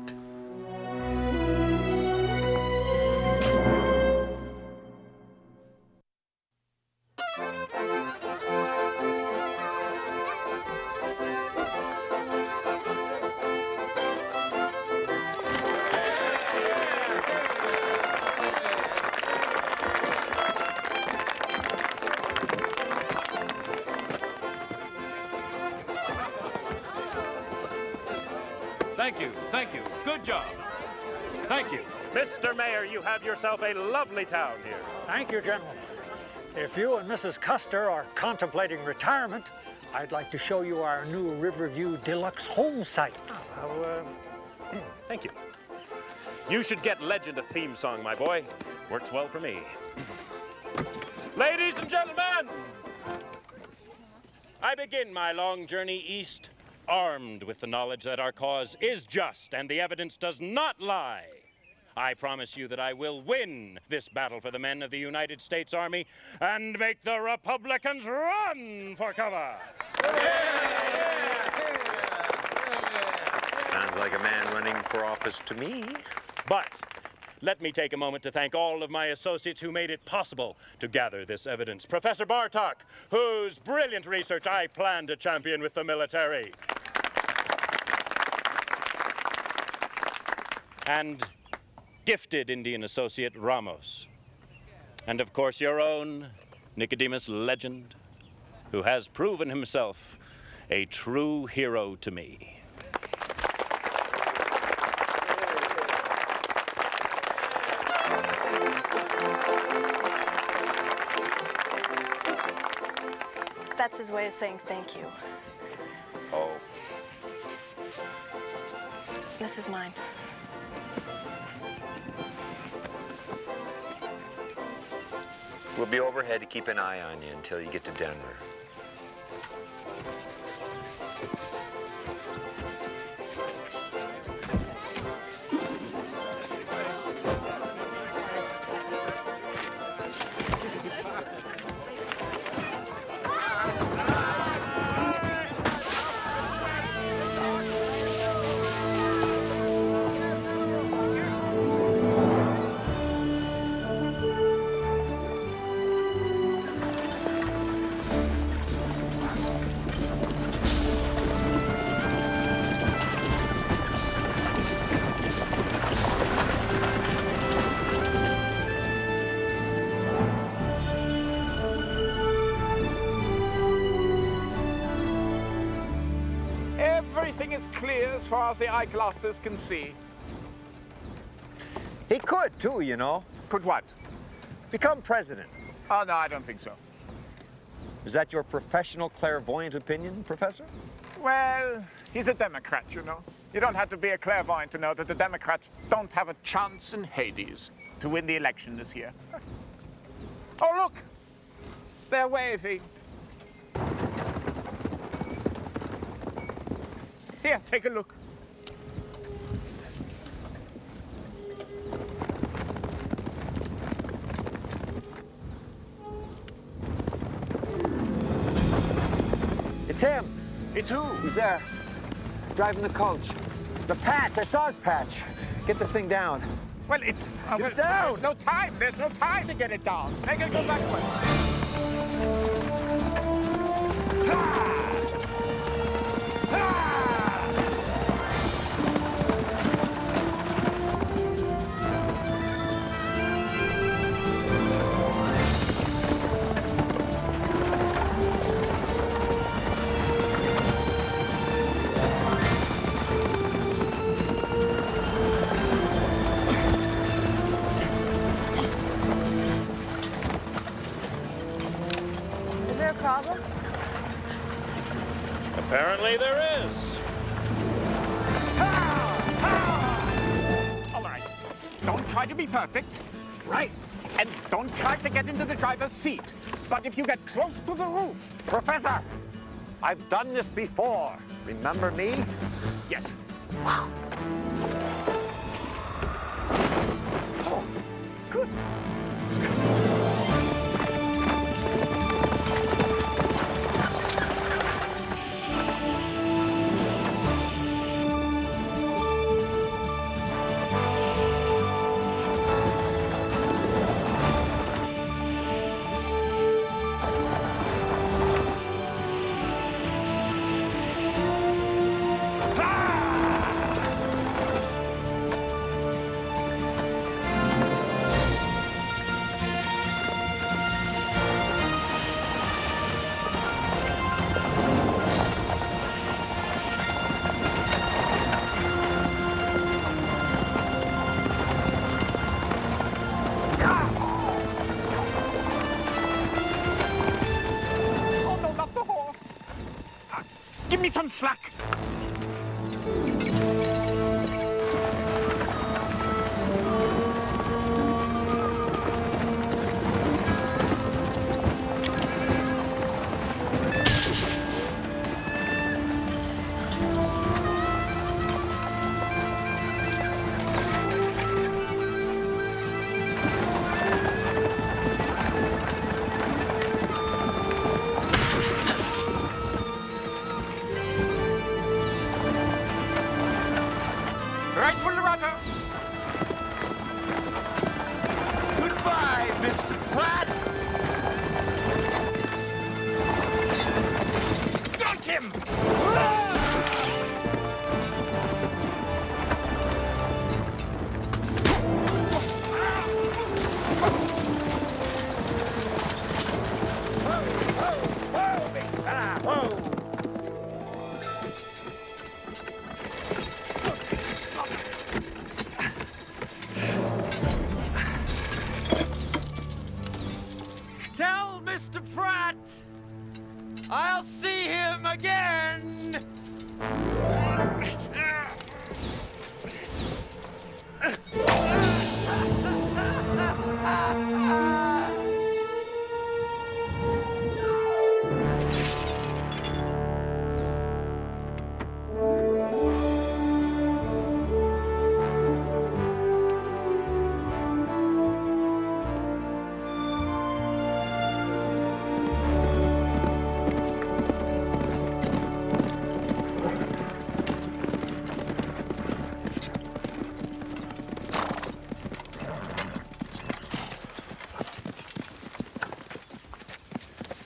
Thank you. Good job. Thank you. Mr. Mayor, you have yourself a lovely town here. Thank you, gentlemen. If you and Mrs. Custer are contemplating retirement, I'd like to show you our new Riverview Deluxe home sites. Thank you. You should get Legend a theme song, my boy. Works well for me. Ladies and gentlemen, I begin my long journey east, armed with the knowledge that our cause is just and the evidence does not lie. I promise you that I will win this battle for the men of the United States Army and make the Republicans run for cover. Sounds like a man running for office to me. But let me take a moment to thank all of my associates who made it possible to gather this evidence. Professor Bartok, whose brilliant research I plan to champion with the military. And gifted Indian associate Ramos. And of course your own Nicodemus Legend, who has proven himself a true hero to me. That's his way of saying thank you. Oh. This is mine. We'll be overhead to keep an eye on you until you get to Denver. Everything is clear as far as the eyeglasses can see. He could, too, you know. Could what? Become president. Oh, no, I don't think so. Is that your professional clairvoyant opinion, Professor? Well, he's a Democrat, you know. You don't have to be a clairvoyant to know that the Democrats don't have a chance in Hades to win the election this year. Oh, look! They're waving. Here, take a look. It's him. It's who? He's there, driving the coach. The patch, I saw his patch. Get this thing down. Well, it's... Get down! There's no time. There's no time to get it down. Make it go backwards. Is there a problem? Apparently there is. All right. Don't try to be perfect. Right. And don't try to get into the driver's seat. But if you get close to the roof... Professor, I've done this before. Remember me? Yes. Oh, good. Oh, no, not the horse. Give me some slack. Right full rudder. Goodbye, Mr. Pratt. Got him! Tell Mr. Pratt I'll see him again.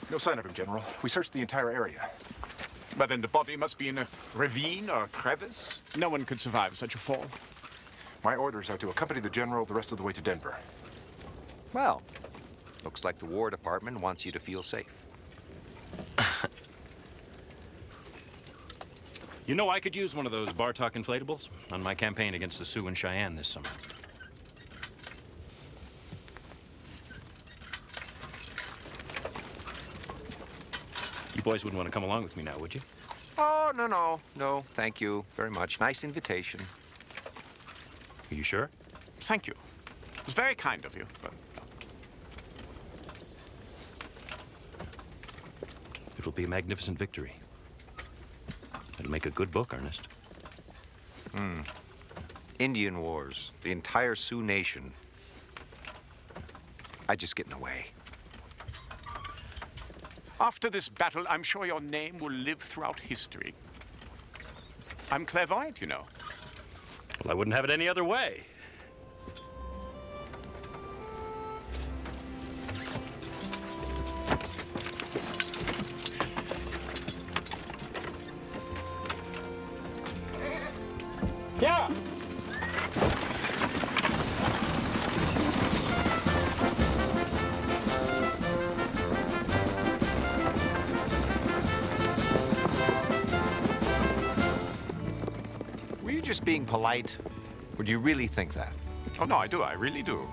No sign of him, General. We searched the entire area. But then the body must be in a ravine or crevice. No one could survive such a fall. My orders are to accompany the General the rest of the way to Denver. Well, looks like the War Department wants you to feel safe. You know, I could use one of those Bartok inflatables on my campaign against the Sioux and Cheyenne this summer. You boys wouldn't want to come along with me now, would you? Oh, no, thank you very much. Nice invitation. Are you sure? Thank you. It was very kind of you, but... It will be a magnificent victory. It'll make a good book, Ernest. Indian Wars, the entire Sioux Nation. I just get in the way. After this battle, I'm sure your name will live throughout history. I'm clairvoyant, you know. Well, I wouldn't have it any other way. Yeah. Were you just being polite, or do you really think that? Oh, no, I do. I really do.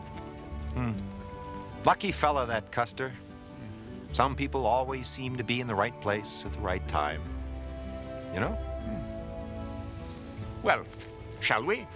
Lucky fella, that Custer. Some people always seem to be in the right place at the right time. You know? Well, shall we?